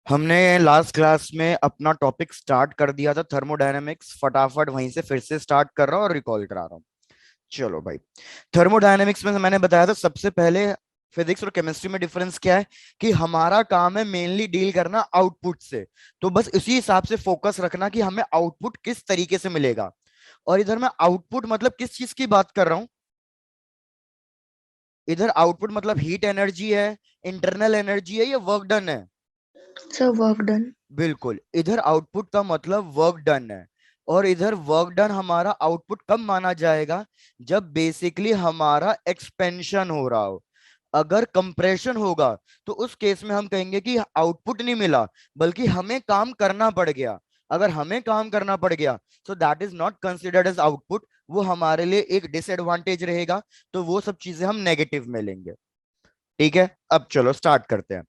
हमने last class में अपना टॉपिक स्टार्ट कर दिया था थर्मोडायनेमिक्स। फटाफट वहीं से फिर से स्टार्ट कर रहा हूँ और रिकॉल करा रहा हूँ। चलो भाई, थर्मोडायनेमिक्स में मैंने बताया था सबसे पहले फिजिक्स और केमिस्ट्री में डिफरेंस क्या है कि हमारा काम है मेनली डील करना आउटपुट से। तो बस इसी हिसाब से फोकस रखना कि हमें आउटपुट किस तरीके से मिलेगा। और इधर मैं आउटपुट मतलब किस चीज की बात कर रहा हूँ। इधर आउटपुट मतलब हीट एनर्जी है, इंटरनल एनर्जी है, या वर्क डन है। Sir work done. बिल्कुल, इधर आउटपुट का मतलब वर्क डन है। और इधर वर्क डन हमारा आउटपुट कब माना जाएगा, जब बेसिकली हमारा एक्सपेंशन हो रहा हो। अगर कंप्रेशन होगा तो उस केस में हम कहेंगे कि आउटपुट नहीं मिला, बल्कि हमें काम करना पड़ गया। अगर हमें काम करना पड़ गया तो that is not considered as output, वो हमारे लिए एक डिसएडवांटेज रहेगा। तो वो सब चीजें हम नेगेटिव में लेंगे। ठीक है, अब चलो स्टार्ट करते हैं।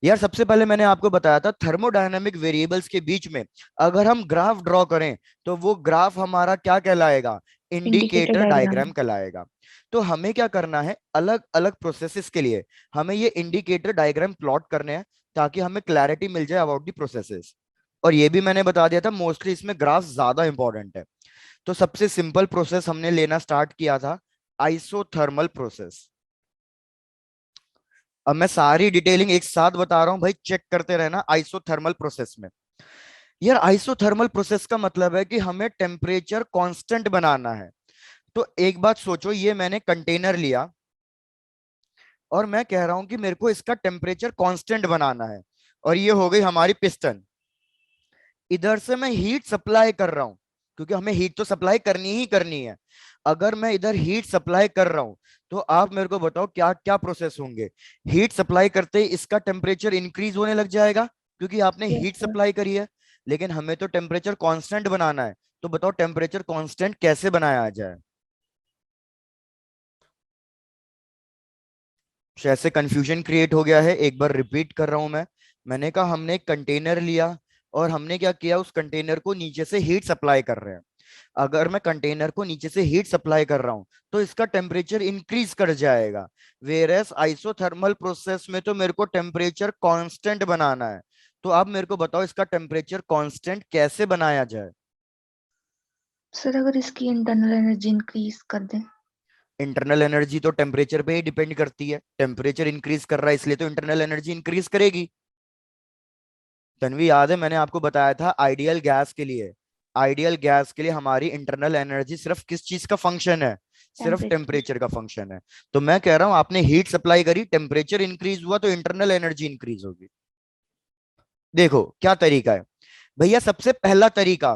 यार सबसे पहले मैंने आपको बताया था थर्मोडायनामिक वेरिएबल्स के बीच में अगर हम ग्राफ ड्रॉ करें तो वो ग्राफ हमारा क्या कहलाएगा, इंडिकेटर इंडिकेटर डायग्राम। डायग्राम कहलाएगा। तो हमें क्या करना है, अलग अलग प्रोसेसेस के लिए हमें ये इंडिकेटर डायग्राम प्लॉट करने हैं, ताकि हमें क्लैरिटी मिल जाए अबाउट दी प्रोसेसेस। और ये भी मैंने बता दिया था मोस्टली इसमें ग्राफ ज्यादा इंपॉर्टेंट है। तो सबसे सिंपल प्रोसेस हमने लेना स्टार्ट किया था, आइसोथर्मल प्रोसेस। अब मैं सारी डिटेलिंग एक साथ बता रहा हूं भाई, चेक करते रहना आइसोथर्मल प्रोसेस में। यार आइसोथर्मल प्रोसेस का मतलब है कि हमें टेम्परेचर कांस्टेंट बनाना है। तो एक बात सोचो, ये मैंने कंटेनर लिया और मैं कह रहा हूं कि मेरे को इसका टेम्परेचर कांस्टेंट बनाना है। और ये हो गई हमारी पिस्टन। इधर से मैं हीट सप्लाई कर रहा हूं, क्योंकि हमें हीट तो सप्लाई करनी ही करनी है। अगर मैं इधर हीट सप्लाई कर रहा हूं तो आप मेरे को बताओ क्या क्या प्रोसेस होंगे। हीट सप्लाई करते ही इसका टेम्परेचर इंक्रीज होने लग जाएगा, क्योंकि आपने यस हीट सर। सप्लाई करी है। लेकिन हमें तो टेम्परेचर कांस्टेंट बनाना है। तो बताओ टेम्परेचर कांस्टेंट कैसे बनाया जाए। तो ऐसे कंफ्यूजन क्रिएट हो गया है, एक बार रिपीट कर रहा हूं मैं। मैंने कहा हमने एक कंटेनर लिया और हमने क्या किया, उस कंटेनर को नीचे से हीट सप्लाई कर रहे हैं। अगर मैं कंटेनर को नीचे से हीट सप्लाई कर रहा हूं तो इसका टेम्परेचर इंक्रीज कर जाएगा। वेरएस आइसोथर्मल प्रोसेस में तो मेरे को टेम्परेचर कांस्टेंट बनाना है। तो आप मेरे को बताओ इसका टेम्परेचर कांस्टेंट कैसे बनाया जाए। सर अगर इसकी इंटरनल एनर्जी इंक्रीज कर दें। इंटरनल एनर्जी तो टेम्परेचर पे ही डिपेंड करती है, टेम्परेचर इंक्रीज कर रहा है इसलिए तो इंटरनल एनर्जी इंक्रीज करेगी। तन्वी याद है मैंने आपको बताया था आइडियल गैस के लिए, आइडियल गैस के लिए हमारी इंटरनल एनर्जी सिर्फ किस चीज का फंक्शन है, सिर्फ टेम्परेचर। टेम्परेचर का फंक्शन है। तो मैं कह रहा हूं आपने हीट सप्लाई करी, टेम्परेचर इंक्रीज हुआ, तो इंटरनल एनर्जी इंक्रीज होगी। देखो क्या तरीका है भैया। सबसे पहला तरीका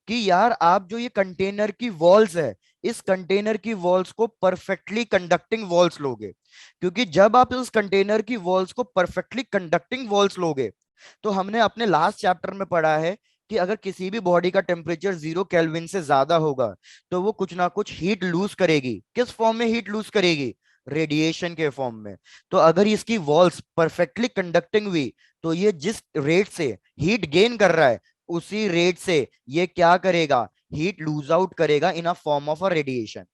कि यार आप जो ये कंटेनर की वॉल्स है, इस कंटेनर की वॉल्स को परफेक्टली कंडक्टिंग वॉल्स लोगे। क्योंकि जब आप उस कंटेनर की वॉल्स को परफेक्टली कंडक्टिंग वॉल्स लोगे, तो हमने अपने लास्ट चैप्टर में पढ़ा है कि अगर किसी भी बॉडी का टेम्परेचर 0 केल्विन से ज्यादा होगा तो वो कुछ ना कुछ हीट लूज करेगी। किस फॉर्म में हीट लूज करेगी, रेडिएशन के फॉर्म में। तो अगर इसकी वॉल्स परफेक्टली कंडक्टिंग हुई तो ये जिस रेट से हीट गेन कर रहा है, उसी रेट से ये क्या करेगा, हीट लूज आउट करेगा in a form of a radiation.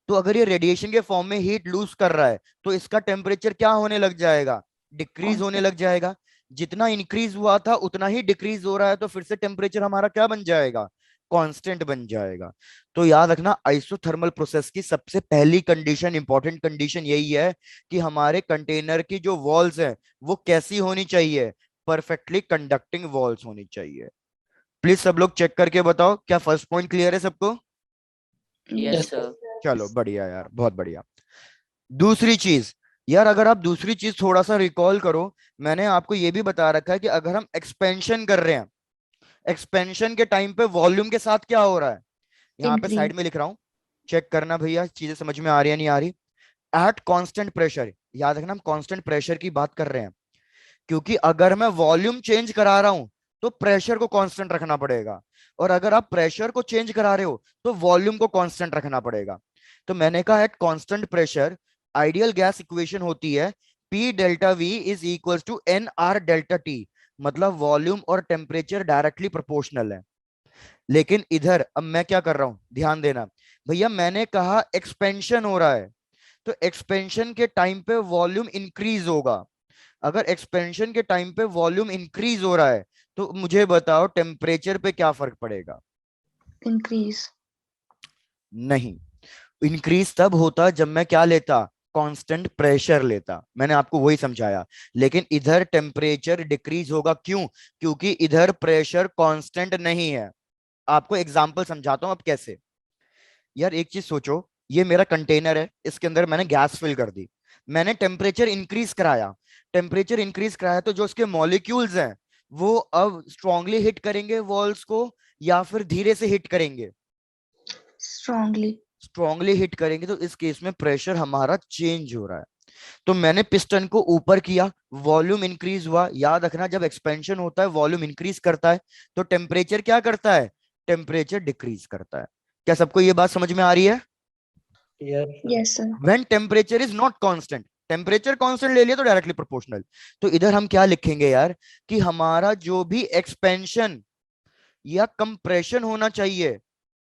तो अगर ये रेडिएशन के फॉर्म में हीट लूज कर रहा है तो इसका टेम्परेचर क्या होने लग जाएगा, डिक्रीज होने लग कांस्टेंट। जाएगा। जितना इंक्रीज हुआ था उतना ही डिक्रीज हो रहा है, तो फिर से टेम्परेचर हमारा क्या बन जाएगा, कांस्टेंट बन जाएगा। तो याद रखना आइसोथर्मल प्रोसेस की सबसे पहली कंडीशन, इंपॉर्टेंट कंडीशन यही है कि हमारे कंटेनर की जो वॉल्स है वो कैसी होनी चाहिए, परफेक्टली कंडक्टिंग वॉल्स होनी चाहिए। प्लीज सब लोग चेक करके बताओ क्या फर्स्ट पॉइंट क्लियर है सबको। Yes yes sir. सर। चलो बढ़िया यार, बहुत बढ़िया। दूसरी चीज, यार अगर आप दूसरी चीज थोड़ा सा रिकॉल करो, मैंने आपको ये भी बता रखा है कि अगर हम एक्सपेंशन कर रहे हैं, एक्सपेंशन के टाइम पे वॉल्यूम के साथ क्या हो रहा है, यहाँ पे साइड इंक्रीज। में लिख रहा हूं, चेक करना भैया चीजें समझ में आ रही है नहीं आ रही। एट कांस्टेंट प्रेशर, याद रखना हम कांस्टेंट प्रेशर की बात कर रहे हैं, क्योंकि अगर मैं वॉल्यूम चेंज करा रहा हूं तो प्रेशर को कांस्टेंट रखना पड़ेगा। और अगर आप प्रेशर को चेंज करा रहे हो तो वॉल्यूम को कांस्टेंट रखना पड़ेगा। तो मैंने कहा at constant pressure ideal gas equation होती है P delta V is equal to N R delta T. मतलब वॉल्यूम और टेम्परेचर डायरेक्टली प्रोपोर्शनल है। लेकिन इधर अब मैं क्या कर रहा हूं, ध्यान देना भैया, मैंने कहा एक्सपेंशन हो रहा है, तो एक्सपेंशन के टाइम पे वॉल्यूम इंक्रीज होगा। अगर एक्सपेंशन के टाइम पे वॉल्यूम इंक्रीज हो रहा है तो मुझे बताओ टेम्परेचर पे क्या फर्क पड़ेगा? इंक्रीज। नहीं, इंक्रीज तब होता जब मैं क्या लेता, कांस्टेंट प्रेशर लेता, मैंने आपको वही समझाया। लेकिन इधर टेम्परेचर डिक्रीज होगा, क्यों? क्योंकि इधर प्रेशर कांस्टेंट नहीं है। आपको एग्जांपल समझाता हूं अब कैसे। यार एक चीज सोचो, ये मेरा कंटेनर है, इसके अंदर मैंने गैस फिल कर दी, मैंने टेम्परेचर इंक्रीज कराया। टेम्परेचर इंक्रीज कराया तो जो उसके मॉलिक्यूल्स हैं वो अब स्ट्रांगली हिट करेंगे वॉल्स को या फिर धीरे से हिट करेंगे? स्ट्रांगली। स्ट्रांगली हिट करेंगे, तो इस केस में प्रेशर हमारा चेंज हो रहा है। तो मैंने पिस्टन को ऊपर किया, वॉल्यूम इंक्रीज हुआ। याद रखना जब एक्सपेंशन होता है वॉल्यूम इंक्रीज करता है, तो टेम्परेचर क्या करता है, टेम्परेचर डिक्रीज करता है। क्या सबको ये बात समझ में आ रही है? Yes sir. Yes sir. When temperature is not constant, temperature constant ले लिया तो डायरेक्टली प्रोपोर्शनल। तो इधर हम क्या लिखेंगे यार, कि हमारा जो भी एक्सपेंशन या कंप्रेशन होना चाहिए,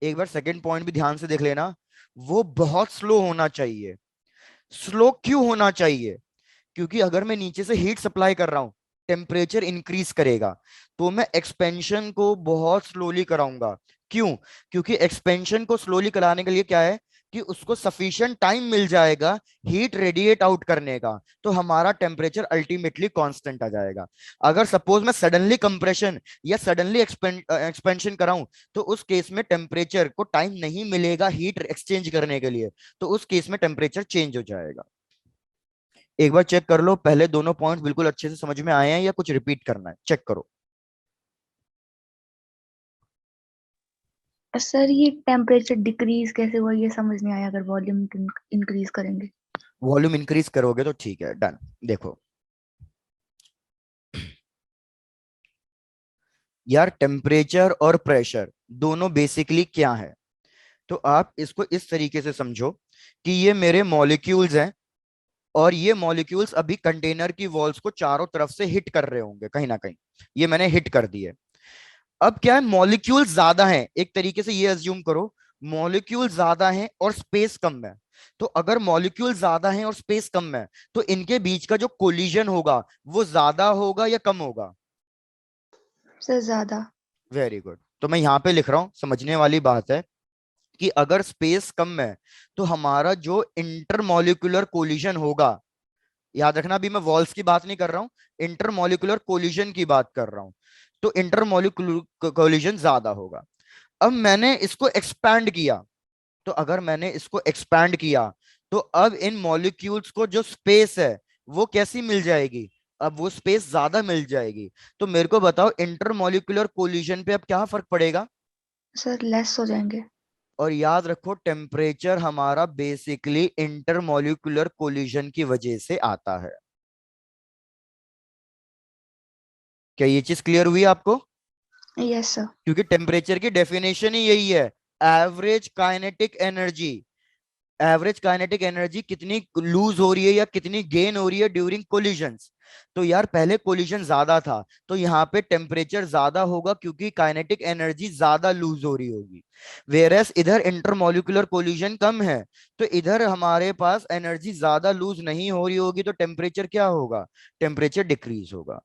एक बार सेकंड पॉइंट भी ध्यान से देख लेना, वो बहुत स्लो होना चाहिए। स्लो क्यों होना चाहिए? क्योंकि अगर मैं नीचे से हीट सप्लाई कर रहा हूं, टेम्परेचर इंक्रीज करेगा, तो मैं एक्सपेंशन को बहुत स्लोली कराऊंगा। क्यों? क्योंकि एक्सपेंशन को स्लोली कराने के लिए क्या है, कि उसको सफिशिएंट टाइम मिल जाएगा हीट रेडिएट आउट करने का, तो हमारा टेम्परेचर अल्टीमेटली कांस्टेंट आ जाएगा। अगर सपोज मैं सडनली कंप्रेशन या सडनली एक्सपेंशन कराऊं, तो उस केस में टेम्परेचर को टाइम नहीं मिलेगा हीट एक्सचेंज करने के लिए, तो उस केस में टेम्परेचर चेंज हो जाएगा। एक बार चेक कर लो पहले दोनों पॉइंट बिल्कुल अच्छे से समझ में आए हैं या कुछ रिपीट करना है, चेक करो। सर ये टेम्परेचर डिक्रीज कैसे हुआ ये समझ नहीं आया, अगर वॉल्यूम इंक्रीज करेंगे। वॉल्यूम इंक्रीज करोगे तो ठीक है, डन। देखो यार, टेम्परेचर और प्रेशर दोनों बेसिकली क्या है, तो आप इसको इस तरीके से समझो कि ये मेरे मॉलिक्यूल्स हैं, और ये मॉलिक्यूल्स अभी कंटेनर की वॉल्स को चारों तरफ से हिट कर रहे होंगे कहीं ना कहीं, ये मैंने हिट कर दिए। अब क्या है, मॉलिक्यूल ज्यादा हैं, एक तरीके से ये अज्यूम करो मॉलिक्यूल ज्यादा हैं और स्पेस कम है। तो अगर मॉलिक्यूल ज्यादा हैं और स्पेस कम है, तो इनके बीच का जो कोलिजन होगा वो ज्यादा होगा या कम होगा? सर ज्यादा। Very good. तो मैं यहां पे लिख रहा हूं, समझने वाली बात है, कि अगर स्पेस कम है तो हमारा जो इंटरमॉलिक्यूलर कोलिजन होगा, याद रखना अभी मैं वॉल्स की बात नहीं कर रहा हूं, इंटरमॉलिक्यूलर कोलिजन की बात कर रहा हूं, तो इंटरमॉलिक्यूलर कोलिजन ज्यादा होगा। अब मैंने इसको एक्सपैंड किया, तो अगर मैंने इसको एक्सपैंड किया, तो अब इन मॉलिक्यूल्स को जो स्पेस है वो कैसी मिल जाएगी, अब वो स्पेस ज्यादा मिल जाएगी। तो मेरे को बताओ इंटरमॉलिक्यूलर कोलिजन पे अब क्या फर्क पड़ेगा? सर लेस हो जाएंगे। और याद रखो टेम्परेचर हमारा बेसिकली इंटरमॉलिक्यूलर कोलिजन की वजह से आता है। क्या ये चीज क्लियर हुई आपको? Yes sir. क्योंकि टेम्परेचर की डेफिनेशन ही यही है, average kinetic energy. Average kinetic energy कितनी लूज हो रही है या कितनी गेन हो रही है ड्यूरिंग कोलिजन्स। तो यार पहले कोलिजन ज्यादा था, तो यहाँ पे टेम्परेचर ज्यादा होगा क्योंकि काइनेटिक एनर्जी ज्यादा लूज हो रही होगी। वेरएस इधर इंटरमॉलिक्यूलर कोलिजन कम है, तो इधर हमारे पास एनर्जी ज्यादा लूज नहीं हो रही होगी, तो टेम्परेचर क्या होगा, टेम्परेचर डिक्रीज होगा।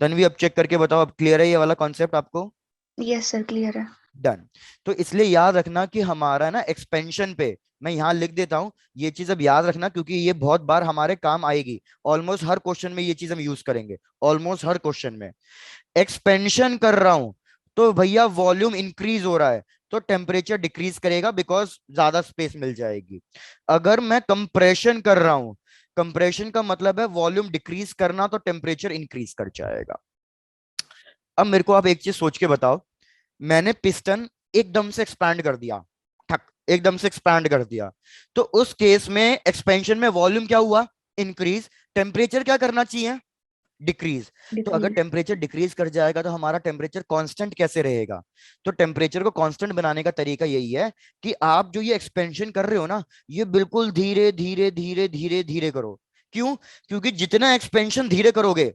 तन्वी अब चेक करके बताओ, अब क्लियर है ये वाला कॉन्सेप्ट आपको? यस सर क्लियर है। डन। तो इसलिए याद रखना कि हमारा ना एक्सपेंशन पे, मैं यहां लिख देता हूं, ये चीज अब याद रखना क्योंकि ये बहुत बार हमारे काम आएगी। ऑलमोस्ट हर क्वेश्चन में ये चीज हम यूज करेंगे, ऑलमोस्ट हर क्वेश्चन में। एक्सपेंशन कर रहा हूं तो भैया वॉल्यूम इंक्रीज हो रहा है, तो टेम्परेचर डिक्रीज करेगा बिकॉज ज्यादा स्पेस मिल जाएगी। अगर मैं कंप्रेशन कर रहा हूं, कंप्रेशन का मतलब है वॉल्यूम डिक्रीज करना, तो टेम्परेचर इंक्रीज कर जाएगा। अब मेरे को आप एक चीज सोच के बताओ, मैंने पिस्टन एकदम से एक्सपैंड कर दिया, ठक एकदम से एक्सपैंड कर दिया, तो उस केस में एक्सपेंशन में वॉल्यूम क्या हुआ, इंक्रीज। टेम्परेचर क्या करना चाहिए, डिक्रीज। तो अगर डिक्रीज। टेम्परेचर डिक्रीज कर जाएगा तो हमारा टेम्परेचर कांस्टेंट कैसे रहेगा? तो टेम्परेचर को कांस्टेंट बनाने का तरीका यही है कि आप जो ये एक्सपेंशन कर रहे हो ना, ये बिल्कुल धीरे धीरे धीरे धीरे धीरे करो। क्यों? क्योंकि जितना एक्सपेंशन धीरे करोगे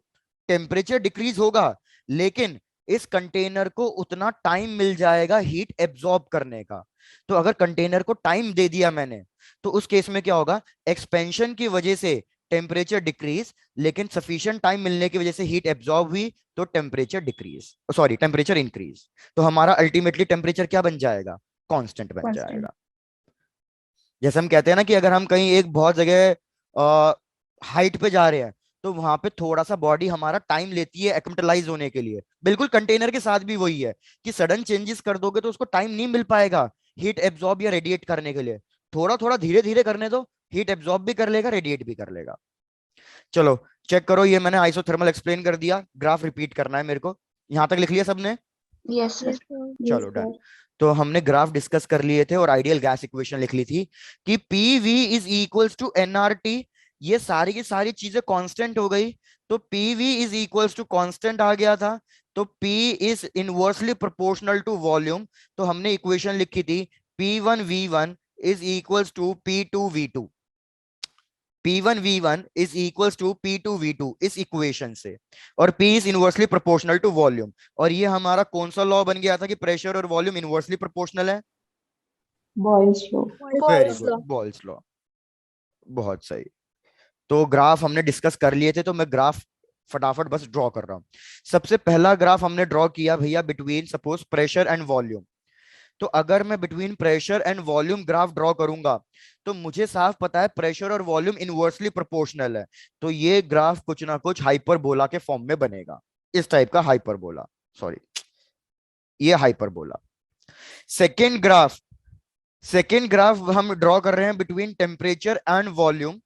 टेम्परेचर डिक्रीज होगा, लेकिन इस कंटेनर को उतना टाइम मिल जाएगा हीट एब्जॉर्ब करने का। तो अगर कंटेनर को टाइम दे दिया मैंने, तो उस केस में क्या होगा, एक्सपेंशन की वजह से टेम्परेचर डिक्रीज, लेकिन सफिशिएंट टाइम मिलने की वजह से हीट एब्जॉर्ब हुई तो temperature decrease, sorry temperature increase. तो हमारा अल्टीमेटली टेम्परेचर क्या बन जाएगा? कांस्टेंट बन कांस्टेंट। जाएगा। जैसे हम कहते हैं ना कि अगर हम कहीं एक बहुत जगह हाइट पे जा रहे हैं, तो वहां पे थोड़ा सा बॉडी हमारा टाइम लेती है एक्लिमेटाइज होने के लिए। बिल्कुल कंटेनर के साथ भी वही है कि सडन चेंजेस कर दोगे तो उसको टाइम नहीं मिल पाएगा हीट एब्जॉर्ब या रेडिएट करने के लिए। थोड़ा थोड़ा धीरे धीरे करने दो, हीट एब्जॉर्ब भी कर लेगा, रेडिएट भी कर लेगा। चलो चेक करो, ये मैंने आइसोथर्मल एक्सप्लेन कर दिया, ग्राफ रिपीट करना है मेरे को। यहां तक लिख लिया सबने? Yes sir. चलो डन। तो हमने ग्राफ डिस्कस कर लिए थे और आइडियल गैस इक्वेशन लिख ली थी कि P V is equals to N R T. ये सारी की सारी चीजें कांस्टेंट हो गई, तो P V is equals to constant आ गया था। तो P is inversely proportional to volume. तो हमने इक्वेशन लिखी थी P1V1 is equals to P2V2। P1V1 is equals to P2V2 इस इक्वेशन से, और P is inversely proportional to volume. और ये हमारा कौन सा लॉ बन गया था कि प्रेशर और वॉल्यूम इनवर्सली प्रोपोर्शनल है? Boyle's law. Very good, Boyle's law. बहुत सही। तो ग्राफ हमने डिस्कस कर लिए थे, तो मैं ग्राफ फटाफट बस ड्रॉ कर रहा हूं। सबसे पहला ग्राफ हमने ड्रॉ किया भैया between suppose pressure and volume. तो अगर मैं between pressure and volume graph draw करूंगा, तो मुझे साफ पता है प्रेशर और वॉल्यूम इनवर्सली प्रोपोर्शनल है। तो ये ग्राफ कुछ ना कुछ हाइपरबोला के फॉर्म में बनेगा, इस टाइप का हाइपरबोला, सॉरी ये hyperbola. Second graph, second graph हम ड्रॉ कर रहे हैं बिटवीन टेम्परेचर एंड वॉल्यूम।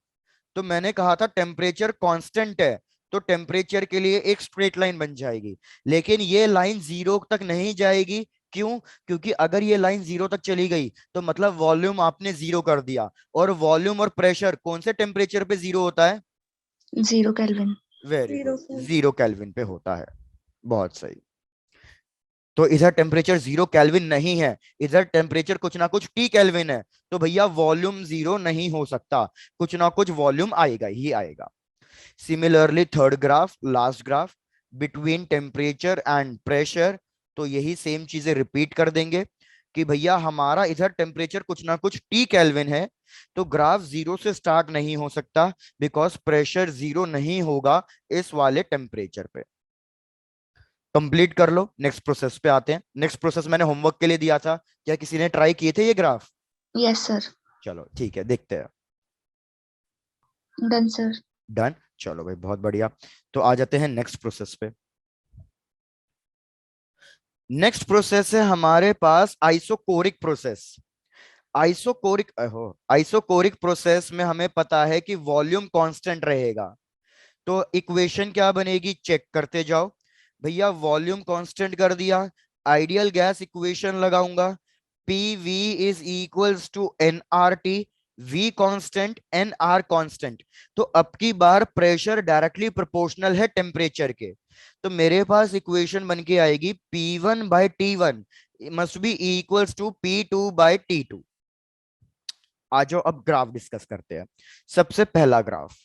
तो मैंने कहा था टेम्परेचर कांस्टेंट है, तो टेम्परेचर के लिए एक स्ट्रेट लाइन बन जाएगी, लेकिन ये लाइन जीरो तक नहीं जाएगी। क्यों? क्योंकि अगर ये लाइन जीरो तक चली गई तो मतलब वॉल्यूम आपने जीरो कर दिया, और वॉल्यूम और प्रेशर कौन से टेम्परेचर पे जीरो होता है? 0 केल्विन। वेरी गुड, 0 केल्विन पे होता है। बहुत सही। तो इधर टेम्परेचर 0 केल्विन नहीं है, इधर टेम्परेचर कुछ ना कुछ टी केल्विन है। तो भैया वॉल्यूम जीरो नहीं हो सकता, कुछ ना कुछ वॉल्यूम आएगा ही आएगा। Similarly third graph, last graph between temperature and pressure, तो यही सेम चीजें रिपीट कर देंगे कि भैया हमारा इधर टेम्परेचर कुछ ना कुछ टी केल्विन है, तो ग्राफ जीरो से स्टार्ट नहीं हो सकता बिकॉज प्रेशर जीरो नहीं होगा इस वाले टेम्परेचर पे। कंप्लीट कर लो, नेक्स्ट प्रोसेस पे आते हैं। नेक्स्ट प्रोसेस मैंने होमवर्क के लिए दिया था, क्या किसी ने ट्राई किए थे ये ग्राफ? Yes sir. चलो ठीक है, देखते हैं। Done sir. डन, चलो भाई बहुत बढ़िया। तो आ जाते हैं नेक्स्ट प्रोसेस पे। नेक्स्ट प्रोसेस है हमारे पास आइसोकोरिक प्रोसेस। आइसोकोरिक प्रोसेस में हमें पता है कि वॉल्यूम कांस्टेंट रहेगा। तो इक्वेशन क्या बनेगी, चेक करते जाओ भैया। वॉल्यूम कांस्टेंट कर दिया, आइडियल गैस इक्वेशन लगाऊंगा, P V is equals to N R T. V constant, N R constant. तो अब की बार प्रेशर डायरेक्टली प्रोपोर्शनल है टेम्परेचर के। तो मेरे पास इक्वेशन बन के आएगी P1/T1 must be equals to P2/T2। आ जाओ अब ग्राफ डिस्कस करते हैं। सबसे पहला ग्राफ,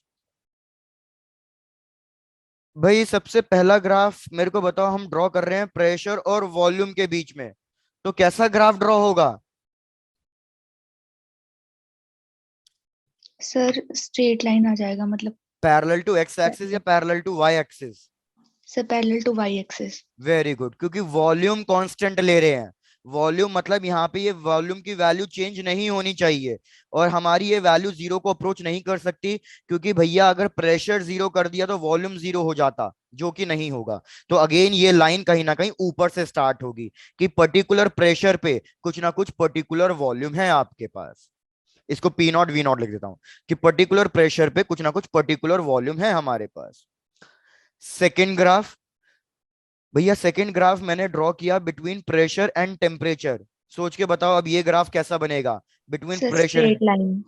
भाई सबसे पहला ग्राफ मेरे को बताओ, हम ड्रॉ कर रहे हैं प्रेशर और वॉल्यूम के बीच में, तो कैसा ग्राफ ड्रॉ होगा? सर स्ट्रेट लाइन आ जाएगा, मतलब पैरेलल टू एक्स एक्सिस या parallel to Y axis? Sir parallel to Y axis. Very good, क्योंकि वॉल्यूम कांस्टेंट ले रहे हैं। वॉल्यूम मतलब यहाँ पे ये वॉल्यूम की वैल्यू चेंज नहीं होनी चाहिए, और हमारी ये वैल्यू जीरो को अप्रोच नहीं कर सकती, क्योंकि भैया अगर प्रेशर जीरो कर दिया तो वॉल्यूम जीरो हो जाता, जो कि नहीं होगा। तो अगेन ये लाइन कहीं ना कहीं ऊपर से स्टार्ट होगी कि पर्टिकुलर प्रेशर पे कुछ ना कुछ पर्टिकुलर वॉल्यूम है आपके पास। इसको पी नॉट वी नॉट लिख देता हूं कि पर्टिकुलर प्रेशर पे कुछ ना कुछ पर्टिकुलर वॉल्यूम है हमारे पास। सेकेंड ग्राफ, भैया सेकंड ग्राफ मैंने ड्रॉ किया बिटवीन प्रेशर एंड टेम्परेचर। सोच के बताओ अब ये ग्राफ कैसा बनेगा between sir pressure? Straight line.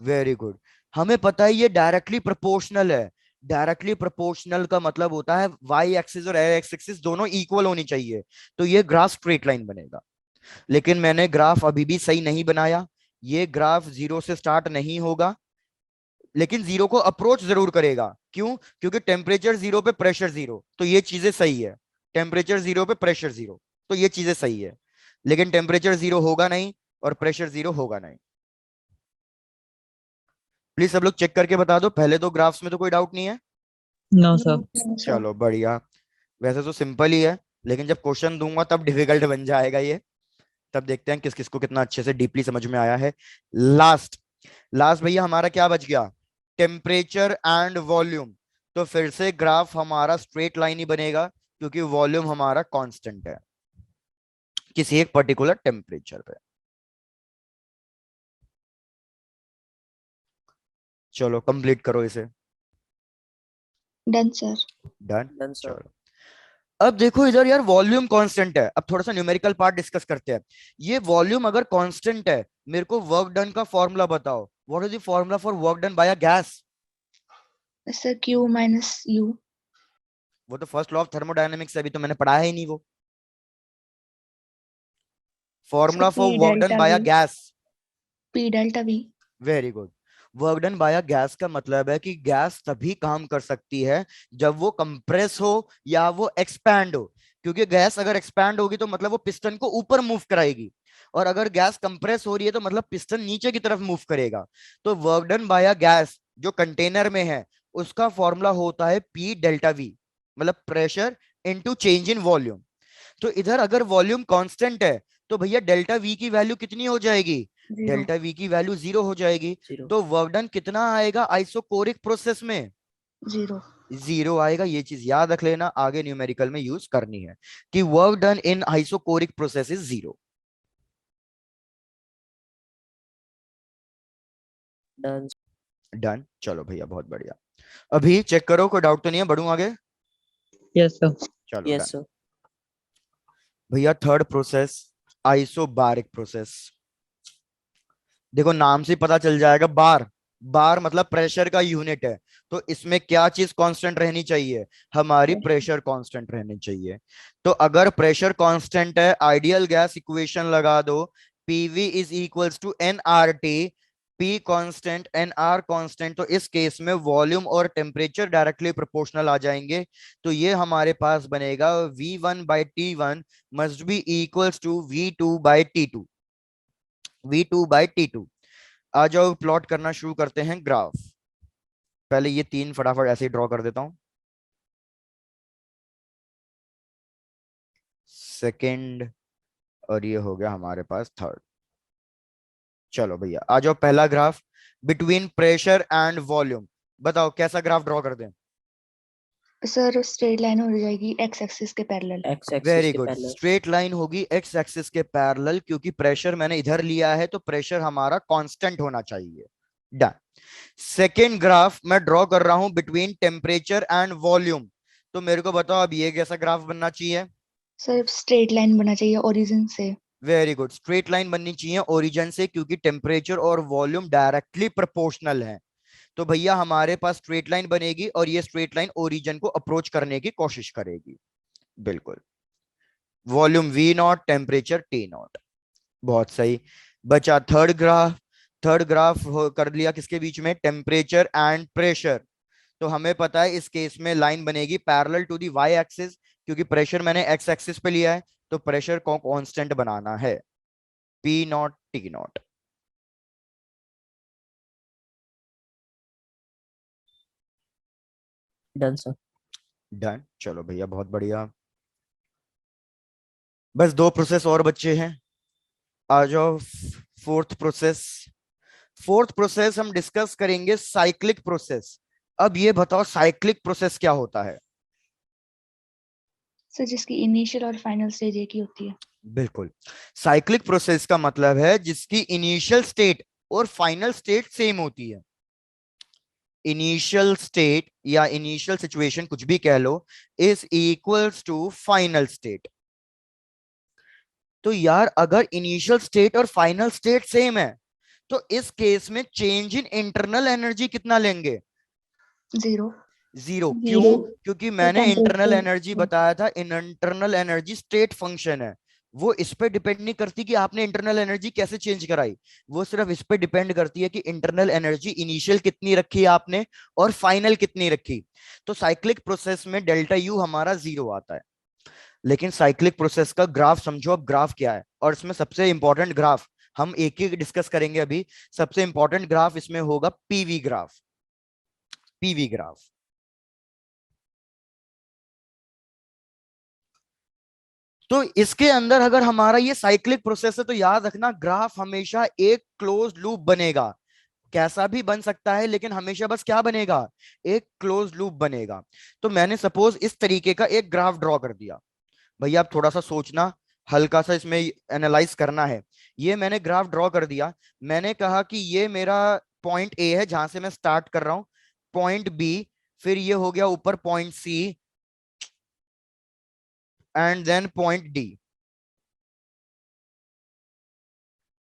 Very good. हमें पता है ये डायरेक्टली प्रोपोर्शनल है। डायरेक्टली प्रोपोर्शनल का मतलब होता है वाई एक्सिस और एक्स एक्सिस दोनों इक्वल होनी चाहिए, तो ये ग्राफ स्ट्रेट लाइन बनेगा। लेकिन मैंने ग्राफ अभी भी सही नहीं बनाया। ये ग्राफ जीरो से स्टार्ट नहीं होगा, लेकिन जीरो को अप्रोच जरूर करेगा। क्यों? क्योंकि टेम्परेचर जीरो पे प्रेशर जीरो, तो ये चीजें सही है। टेम्परेचर जीरो पे प्रेशर जीरो, तो ये चीजें सही है। लेकिन टेम्परेचर जीरो होगा नहीं और प्रेशर जीरो होगा नहीं। प्लीज सब लोग चेक करके बता दो, पहले दो ग्राफ्स में तो कोई डाउट नहीं है? No sir. No, sir. चलो बढ़िया। वैसे तो सिंपल ही है, लेकिन जब क्वेश्चन दूंगा तब डिफिकल्ट बन जाएगा ये। तब देखते हैं किस किस को कितना अच्छे से डीपली समझ में आया है। लास्ट लास्ट भैया हमारा क्या बच गया? Temperature and volume. तो फिर से ग्राफ हमारा स्ट्रेट लाइन ही बनेगा, क्योंकि वॉल्यूम हमारा कांस्टेंट है किसी एक पर्टिकुलर टेम्परेचर पे। चलो कंप्लीट करो इसे। Done, sir. Done. Done sir. चलो अब देखो इधर यार, वॉल्यूम कांस्टेंट है। अब थोड़ा सा न्यूमेरिकल पार्ट डिस्कस करते हैं। ये वॉल्यूम अगर कांस्टेंट है, मेरे को वर्क डन का फॉर्मूला बताओ। What is the formula for work done by a gas? Sir, Q minus U. वो तो फर्स्ट लॉ ऑफ थर्मोडायनेमिक्स है, अभी तो मैंने पढ़ाया ही नहीं वो। Formula Sir, for P work done delta by a V. Gas. P delta V. Very good. Work done by a gas का मतलब है कि गैस तभी काम कर सकती है जब वो कंप्रेस हो या वो एक्सपैंड हो। क्योंकि गैस अगर एक्सपैंड होगी तो मतलब वो पिस्टन को ऊपर मूव कराएगी, और अगर गैस कंप्रेस हो रही है तो मतलब पिस्टन नीचे की तरफ मूव करेगा। तो work done by a gas जो कंटेनर में है, उसका फॉर्मूला होता है पी डेल्टा वी, मतलब pressure into change in volume. तो इधर अगर वॉल्यूम कांस्टेंट है तो भैया डेल्टा वी की वैल्यू कितनी हो जाएगी? Zero. डेल्टा वी की वैल्यू 0 हो जाएगी। जीरो। तो वर्क डन कितना आएगा आइसोकोरिक प्रोसेस में? Zero. 0 आएगा। ये चीज याद रख लेना, आगे न्यूमेरिकल में यूज करनी है कि work done in isochoric process is 0। Done. Done. चलो भैया बहुत बढ़िया। अभी चेक करो कोई डाउट तो नहीं है, बढ़ू आगे? Yes sir. चलो डन। Yes sir. भैया थर्ड प्रोसेस, आइसोबारिक प्रोसेस। देखो नाम से पता चल जाएगा, बार बार मतलब प्रेशर का यूनिट है। तो इसमें क्या चीज कांस्टेंट रहनी चाहिए? हमारी प्रेशर कांस्टेंट रहनी चाहिए। तो अगर प्रेशर कांस्टेंट है, आइडियल गैस इक्वेशन लगा दो, PV is equals to N R T. P constant N R constant, तो इस केस में वॉल्यूम और टेम्परेचर डायरेक्टली प्रोपोर्शनल आ जाएंगे। तो ये हमारे पास बनेगा V1/T1 must be equals to V2/T2। V2/T2। आ जाओ प्लॉट करना शुरू करते हैं ग्राफ। पहले ये तीन फटाफट ऐसे ही ड्रॉ कर देता हूं। सेकंड, और ये हो गया हमारे पास थर्ड। चलो भैया आ जाओ पहला graph, between pressure and volume. बताओ कैसा ग्राफ ड्रॉ कर दें? Sir, straight line हो जाएगी x axis के parallel. एक्स एक्सिस वेरी के गुड। पैरेलल। स्ट्रेट लाइन होगी एक्स एक्सिस के पैरेलल, क्योंकि प्रेशर मैंने इधर लिया है तो प्रेशर हमारा कांस्टेंट होना चाहिए। डन। सेकेंड ग्राफ मैं ड्रॉ कर रहा हूं बिटवीन टेम्परेचर एंड वॉल्यूम। तो मेरे को बताओ अब ये कैसा ग्राफ बनना चाहिए? Sir, straight line बनना चाहिए origin से. Very good. स्ट्रेट लाइन बननी चाहिए ओरिजिन से, क्योंकि टेम्परेचर और वॉल्यूम डायरेक्टली प्रोपोर्शनल है। तो भैया हमारे पास स्ट्रेट लाइन बनेगी और ये स्ट्रेट लाइन ओरिजिन को अप्रोच करने की कोशिश करेगी। बिल्कुल। Volume we not, temperature T not. बहुत सही। बचा थर्ड ग्राफ। थर्ड ग्राफ कर लिया किसके बीच में? Temperature and pressure. तो हमें पता है इस केस में लाइन बनेगी parallel to the Y axis, क्योंकि प्रेशर मैंने एक्स एक्सिस पे लिया है। तो प्रेशर को कांस्टेंट बनाना है, P not T not. Done sir. Done. चलो भैया बहुत बढ़िया। बस दो प्रोसेस और बच्चे हैं, आ जाओ फोर्थ प्रोसेस। फोर्थ प्रोसेस हम डिस्कस करेंगे साइक्लिक प्रोसेस। अब ये बताओ साइक्लिक प्रोसेस क्या होता है? Sir, जिसकी initial और final stage एक ही होती है. बिल्कुल। साइक्लिक प्रोसेस का मतलब है जिसकी इनिशियल स्टेट और फाइनल स्टेट सेम होती है। इनिशियल स्टेट या इनिशियल सिचुएशन कुछ भी कह लो, is equals to final state. तो यार अगर इनिशियल स्टेट और फाइनल स्टेट सेम है, तो इस केस में चेंज इन इंटरनल एनर्जी कितना लेंगे? Zero. 0। क्यों? Zero. क्योंकि मैंने इंटरनल temperature. एनर्जी बताया था, इंटरनल एनर्जी स्टेट फंक्शन है। वो इस पे डिपेंड नहीं करती कि आपने इंटरनल एनर्जी कैसे चेंज कराई। वो सिर्फ इस पे डिपेंड करती है कि इंटरनल एनर्जी इनिशियल कितनी रखी आपने और फाइनल कितनी रखी। तो साइक्लिक प्रोसेस में डेल्टा यू हमारा 0 आता है। लेकिन साइक्लिक प्रोसेस का ग्राफ समझो। अब ग्राफ क्या है, और इसमें सबसे इंपॉर्टेंट ग्राफ हम एक एक डिस्कस करेंगे अभी। सबसे इंपॉर्टेंट ग्राफ इसमें होगा पीवी ग्राफ। पीवी ग्राफ, तो इसके अंदर अगर हमारा ये साइक्लिक प्रोसेस है तो याद रखना ग्राफ हमेशा एक क्लोज लूप बनेगा। कैसा भी बन सकता है लेकिन हमेशा बस क्या बनेगा, एक क्लोज लूप बनेगा। तो मैंने सपोज इस तरीके का एक ग्राफ ड्रॉ कर दिया। भैया आप थोड़ा सा सोचना, हल्का सा इसमें एनालाइज करना है। ये मैंने ग्राफ ड्रॉ कर दिया। मैंने कहा कि ये मेरा पॉइंट ए है जहां से मैं स्टार्ट कर रहा हूं, पॉइंट बी, फिर ये हो गया ऊपर point C, and then point D.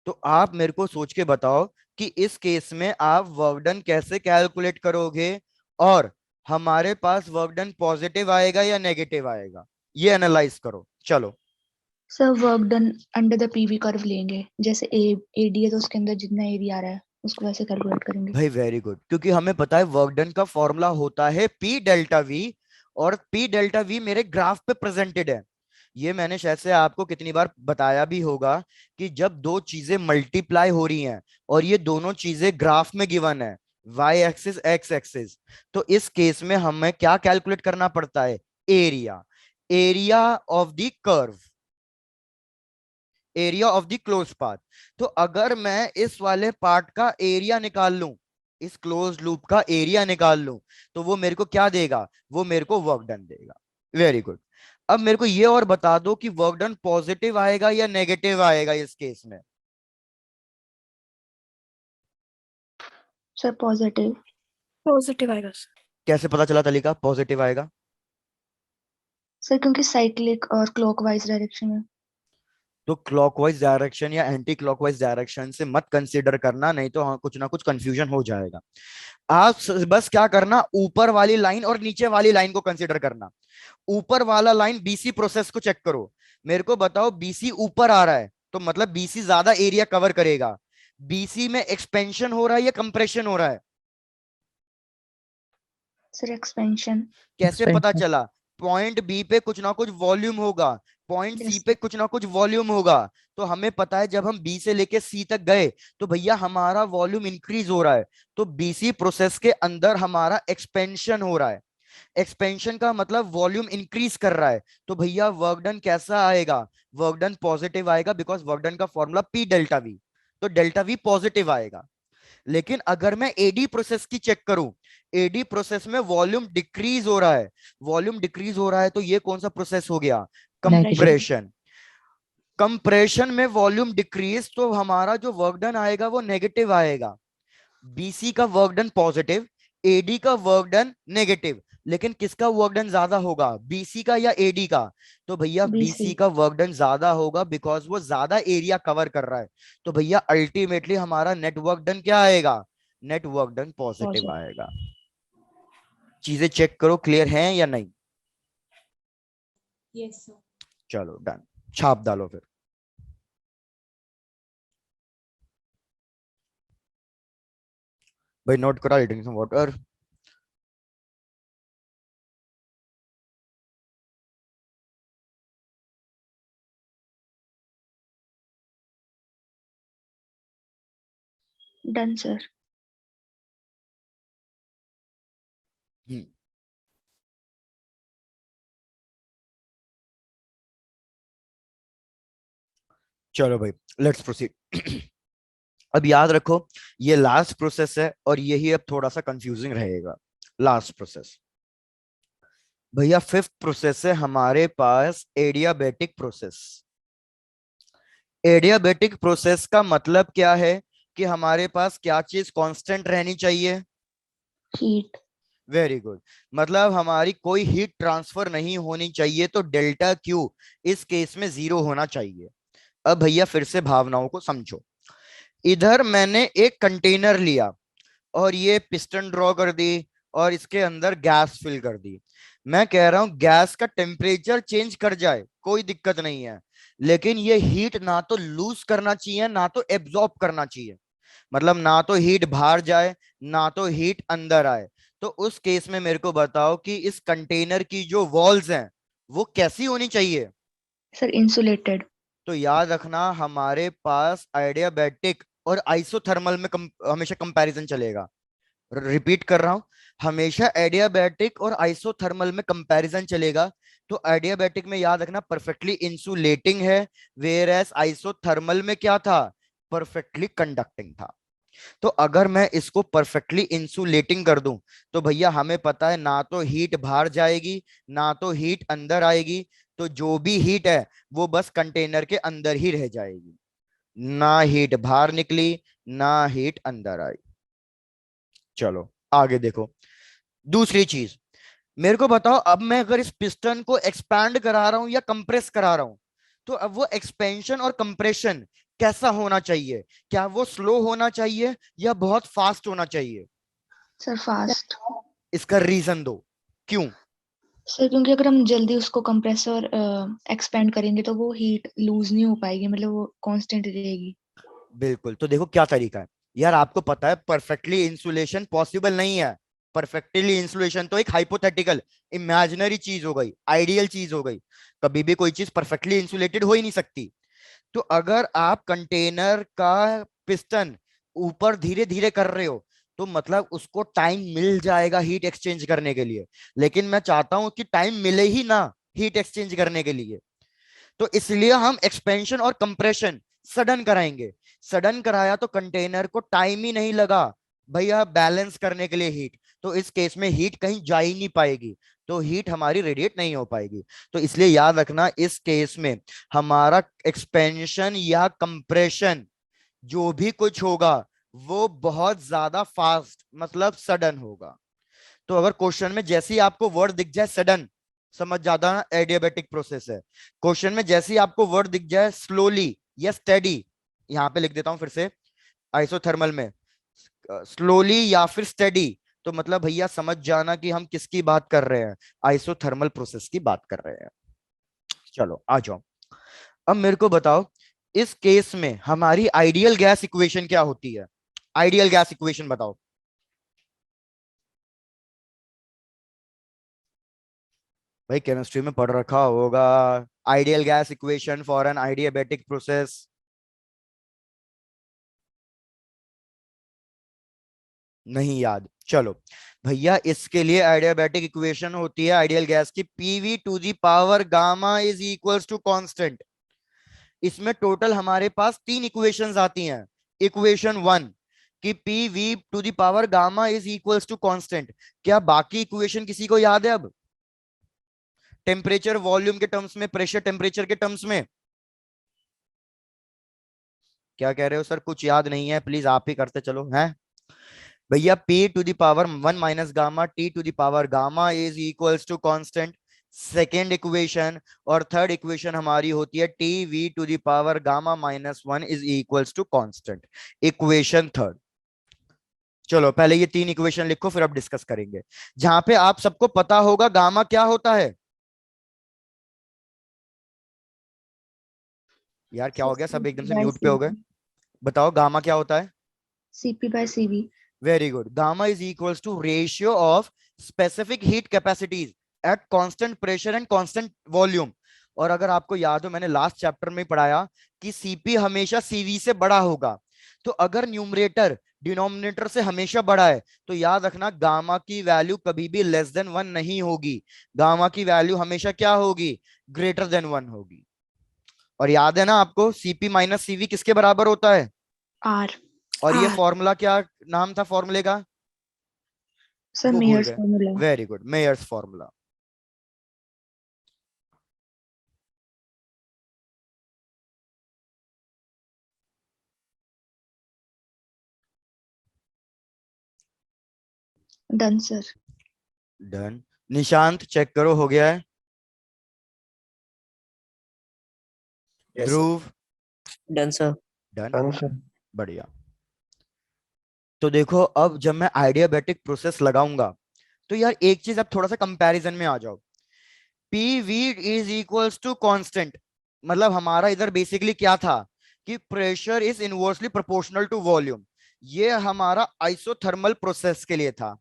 तो आप मेरे को सोच के बताओ कि इस केस में आप वर्क डन कैसे कैलकुलेट करोगे, और हमारे पास वर्क डन पॉजिटिव आएगा या नेगेटिव आएगा, ये एनालाइज करो। चलो sir work done under the PV curve लेंगे, जैसे ए एडी है तो उसके अंदर जितना एरिया आ रहा है उसको वैसे कैलकुलेट करेंगे। भाई वेरी गुड, क्योंकि हमें पता है वर्क डन का फॉर्मूला होता है पी डेल्टा वी, और पी डेल्टा वी मेरे ग्राफ पे प्रेजेंटेड है। ये मैंने शायद से आपको कितनी बार बताया भी होगा कि जब दो चीजें मल्टीप्लाई हो रही हैं और ये दोनों चीजें ग्राफ में गिवन है, वाई एक्सिस एक्स एक्सिस, तो इस केस में हमें क्या कैलकुलेट करना पड़ता है, area, area of the curve, area of the close path. तो अगर मैं इस वाले पार्ट का एरिया निकाल लूं, इस क्लोज लूप का एरिया निकाल लूं, तो वो मेरे को क्या देगा, वो मेरे को वर्क डन देगा। Very good. अब मेरे को ये और बता दो कि वर्क डन पॉजिटिव आएगा या नेगेटिव आएगा इस केस में। Sir positive. पॉजिटिव आएगा सर। कैसे पता चला तरीका पॉजिटिव आएगा? सर क्योंकि साइक्लिक और क्लॉकवाइज डायरेक्शन में। तो क्लॉकवाइज डायरेक्शन या एंटी क्लॉकवाइज डायरेक्शन से मत कंसीडर करना, नहीं तो हाँ कुछ ना कुछ कंफ्यूजन हो जाएगा। आप बस क्या करना, ऊपर वाली लाइन और नीचे वाली लाइन को कंसीडर करना। ऊपर वाला लाइन बीसी प्रोसेस को चेक करो, मेरे को बताओ बीसी ऊपर आ रहा है तो मतलब बीसी ज्यादा एरिया कवर करेगा। बीसी में एक्सपेंशन हो रहा है या कंप्रेशन हो रहा है? Sir expansion. कैसे पता Expansion. चला? पॉइंट बी पे कुछ ना कुछ वॉल्यूम होगा, पॉइंट सी Yes, पे कुछ ना कुछ वॉल्यूम होगा। तो हमें पता है जब हम बी से लेके सी तक गए तो भैया हमारा वॉल्यूम इंक्रीज हो रहा है, तो बीसी प्रोसेस के अंदर हमारा एक्सपेंशन हो रहा है। एक्सपेंशन का मतलब वॉल्यूम इंक्रीज कर रहा है, तो भैया वर्क डन कैसा आएगा, वर्क डन पॉजिटिव आएगा, बिकॉज वर्क डन का फॉर्मूला पी डेल्टा वी, तो डेल्टा वी पॉजिटिव आएगा। लेकिन अगर मैं एडी प्रोसेस की चेक करूं, एडी प्रोसेस में वॉल्यूम डिक्रीज हो रहा है, वॉल्यूम डिक्रीज हो रहा है, तो ये कौन सा प्रोसेस हो गया, कंप्रेशन। कंप्रेशन में वॉल्यूम डिक्रीज, तो हमारा जो वर्क डन आएगा वो नेगेटिव आएगा। बीसी का वर्क डन पॉजिटिव, एडी का वर्क डन नेगेटिव, लेकिन किसका वर्क डन ज्यादा होगा, बीसी का या एडी का? तो भैया बीसी BC। का वर्क डन ज्यादा होगा, बिकॉज वो ज्यादा एरिया कवर कर रहा है। तो भैया अल्टीमेटली हमारा नेट वर्क डन क्या आएगा, नेट वर्क डन पॉजिटिव आएगा। चीजें चेक करो क्लियर हैं या नहीं? Yes sir. चलो डन, छाप डालो फिर। भाई नोट करा, drink some water. Done sir. चलो भाई लेट्स प्रोसीड। अब याद रखो ये लास्ट प्रोसेस है और यही अब थोड़ा सा कंफ्यूजिंग रहेगा। लास्ट प्रोसेस भैया फिफ्थ प्रोसेस है हमारे पास, एडियाबेटिक प्रोसेस। एडियाबेटिक प्रोसेस का मतलब क्या है कि हमारे पास क्या चीज कांस्टेंट रहनी चाहिए, हीट। वेरी गुड, मतलब हमारी कोई हीट ट्रांसफर नहीं होनी चाहिए, तो डेल्टा क्यू इस केस में 0 होना चाहिए। अब भैया फिर से भावनाओं को समझो। इधर मैंने एक कंटेनर लिया और ये पिस्टन ड्रॉ कर दी और इसके अंदर गैस फिल कर दी। मैं कह रहा हूं गैस का टेम्परेचर चेंज कर जाए कोई दिक्कत नहीं है, लेकिन ये हीट ना तो लूज करना चाहिए ना तो एब्जॉर्ब करना चाहिए, मतलब ना तो हीट बाहर जाए ना तो हीट अंदर आए। तो उस केस में मेरे को बताओ कि इस कंटेनर की जो वॉल्स हैं वो कैसी होनी चाहिए, सर इंसुलेटेड। तो याद रखना हमारे पास आइडियाबैटिक और आइसोथर्मल में हमेशा कंपैरिजन चलेगा। रिपीट कर रहा हूं, हमेशा एडियाबैटिक और आइसोथर्मल में कंपैरिजन चलेगा। तो एडियाबैटिक में याद रखना परफेक्टली इंसुलेटिंग है, वेयर एज आइसोथर्मल में क्या था, परफेक्टली कंडक्टिंग था। तो अगर मैं इसको परफेक्टली इंसुलेटिंग कर दूं तो भैया हमें पता है ना तो हीट बाहर जाएगी ना तो हीट अंदर आएगी, तो जो भी हीट है वो बस कंटेनर के अंदर ही रह जाएगी, ना हीट बाहर निकली ना हीट अंदर आई। चलो आगे देखो। दूसरी चीज, मेरे को बताओ अब मैं अगर इस पिस्टन को एक्सपैंड करा रहा हूं या कंप्रेस करा रहा हूं, तो अब वो एक्सपेंशन और कंप्रेशन कैसा होना चाहिए? क्या वो स्लो होना चाहिए या बहुत फास्ट होना चाहिए? Sir fast. इसका रीजन दो, क्यों? सर क्योंकि अगर हम जल्दी उसको कंप्रेसर एक्सपेंड करेंगे तो वो हीट लूज नहीं हो पाएगी, मतलब वो कांस्टेंट रहेगी। बिल्कुल, तो देखो क्या तरीका है। यार आपको पता है परफेक्टली इंसुलेशन पॉसिबल नहीं है। परफेक्टली इंसुलेशन तो एक हाइपोथेटिकल इमेजिनरी चीज हो गई, आइडियल चीज हो गई। कभी भी कोई चीज परफेक्टली इंसुलेटेड हो ही नहीं सकती। तो अगर आप कंटेनर का पिस्टन ऊपर धीरे धीरे कर रहे हो तो मतलब उसको टाइम मिल जाएगा हीट एक्सचेंज करने के लिए, लेकिन मैं चाहता हूं कि टाइम मिले ही ना हीट एक्सचेंज करने के लिए। तो इसलिए हम एक्सपेंशन और कंप्रेशन सडन कराएंगे। सडन कराया तो कंटेनर को टाइम ही नहीं लगा भैया बैलेंस करने के लिए हीट, तो इस केस में हीट कहीं जा ही नहीं पाएगी, तो हीट हमारी रेडिएट नहीं हो पाएगी। तो इसलिए याद रखना इस केस में हमारा एक्सपेंशन या कंप्रेशन जो भी कुछ होगा वो बहुत ज्यादा फास्ट मतलब सडन होगा। तो अगर क्वेश्चन में जैसे ही आपको वर्ड दिख जाए सडन, समझ जाता ना एडियाबेटिक प्रोसेस है। क्वेश्चन में जैसे ही आपको वर्ड दिख जाए स्लोली या स्टेडी, यहां पे लिख देता हूं फिर से, आइसोथर्मल में स्लोली या फिर स्टेडी, तो मतलब भैया समझ जाना कि हम किसकी बात कर रहे हैं, आइसोथर्मल प्रोसेस की बात कर रहे हैं। चलो आ जाओ। अब मेरे को बताओ इस केस में हमारी आइडियल गैस इक्वेशन क्या होती है? आइडियल गैस इक्वेशन बताओ। भाई केमिस्ट्री में पढ़ रखा होगा, ideal gas equation for an adiabatic process. नहीं याद? चलो भैया इसके लिए आइडियाबैटिक इक्वेशन होती है आइडियल गैस की, PV to the power gamma is equals to constant. इसमें टोटल हमारे पास तीन इक्वेशंस आती हैं। इक्वेशन वन कि PV to the power gamma is equals to constant. क्या बाकी इक्वेशन किसी को याद है? अब टेम्परेचर वॉल्यूम के टर्म्स में, प्रेशर टेम्परेचर के टर्म्स में, क्या कह रहे हो सर? कुछ याद नहीं है? प्लीज आप ही करते चलो हैं भैया। P to the power 1 minus gamma T to the power gamma is equals to constant, second equation. और थर्ड इक्वेशन हमारी होती है T V to the power gamma minus 1 is equals to constant, equation third. चलो पहले ये तीन equation लिखो फिर अब डिस्कस करेंगे। जहां पे आप सबको पता होगा गामा क्या होता है। यार क्या हो गया, सब एकदम से म्यूट पे हो गए? बताओ गामा क्या होता है? CP by CV. Very good. Gamma is equals to ratio of specific heat capacities at constant pressure and constant volume. और अगर आपको याद हो मैंने लास्ट चैप्टर में पढ़ाया कि सीपी हमेशा सीवी से बड़ा होगा। तो अगर न्यूमरेटर डिनोमिनेटर से हमेशा बड़ा है तो याद रखना गामा की वैल्यू कभी भी लेस देन 1 नहीं होगी, गामा की वैल्यू हमेशा क्या होगी, ग्रेटर देन 1 होगी। और याद है ना आपको सीपी माइनस सीवी किसके बराबर होता है? आर। और ये R. फॉर्मूला क्या नाम था फॉर्मूले का? सर वो भूल मेयर्स गए? Formula. Very good, Mayer's formula. Done sir. Done. Nishant check करो हो गया है? Yes, sir. Dhruv done sir. Done, Done, sir. बढ़िया। तो देखो अब जब मैं आइडियाबैटिक प्रोसेस लगाऊंगा तो यार एक चीज अब थोड़ा सा कंपैरिजन में आ जाओ। P V is equals to constant, मतलब हमारा इधर बेसिकली क्या था कि pressure is inversely proportional to volume. ये हमारा आइसोथर्मल प्रोसेस के लिए था।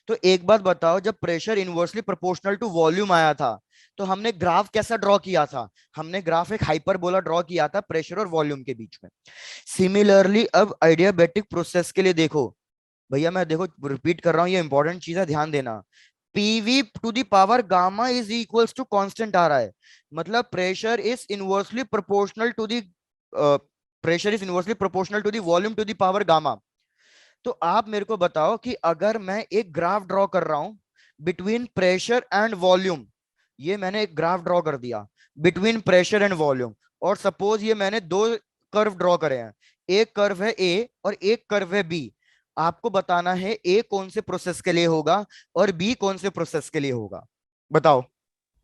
तो एक बात बताओ, जब pressure inversely proportional to volume आया था तो हमने ग्राफ कैसा ड्रॉ किया था? हमने ग्राफ एक हाइपरबोला ड्रॉ किया था प्रेशर और वॉल्यूम के बीच में। सिमिलरली अब आइडियाबैटिक प्रोसेस के लिए देखो भैया, मैं देखो रिपीट कर रहा हूं, ये इंपॉर्टेंट चीज है, ध्यान देना। PV to the power gamma is equals to constant आ रहा है, मतलब pressure is inversely proportional to the pressure is inversely proportional to the volume to the power gamma. तो आप मेरे को बताओ कि अगर मैं एक ग्राफ ड्रॉ कर रहा हूं बिटवीन प्रेशर एंड वॉल्यूम, ये मैंने एक ग्राफ ड्रॉ कर दिया बिटवीन प्रेशर एंड वॉल्यूम, और सपोज ये मैंने दो कर्व ड्रॉ करे हैं, एक कर्व है ए और एक कर्व है बी। आपको बताना है ए कौन से प्रोसेस के लिए होगा और बी कौन से प्रोसेस के लिए होगा, बताओ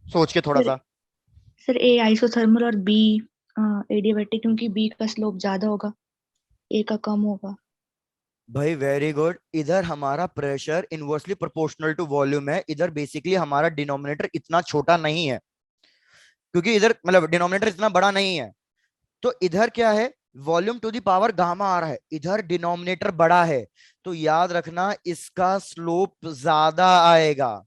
सोच के थोड़ा सर सा। सर ए आइसोथर्मल और बी एडियाबैटिक, क्योंकि बी का स्लोप ज्यादा होगा, ए का कम होगा। भाई वेरी गुड, इधर हमारा pressure inversely proportional to volume है, इधर बेसिकली हमारा डिनोमिनेटर इतना छोटा नहीं है, क्योंकि इधर मतलब डिनोमिनेटर इतना बड़ा नहीं है। तो इधर क्या है, volume to the power gamma आ रहा है, इधर डिनोमिनेटर बड़ा है, तो याद रखना इसका स्लोप ज्यादा आएगा,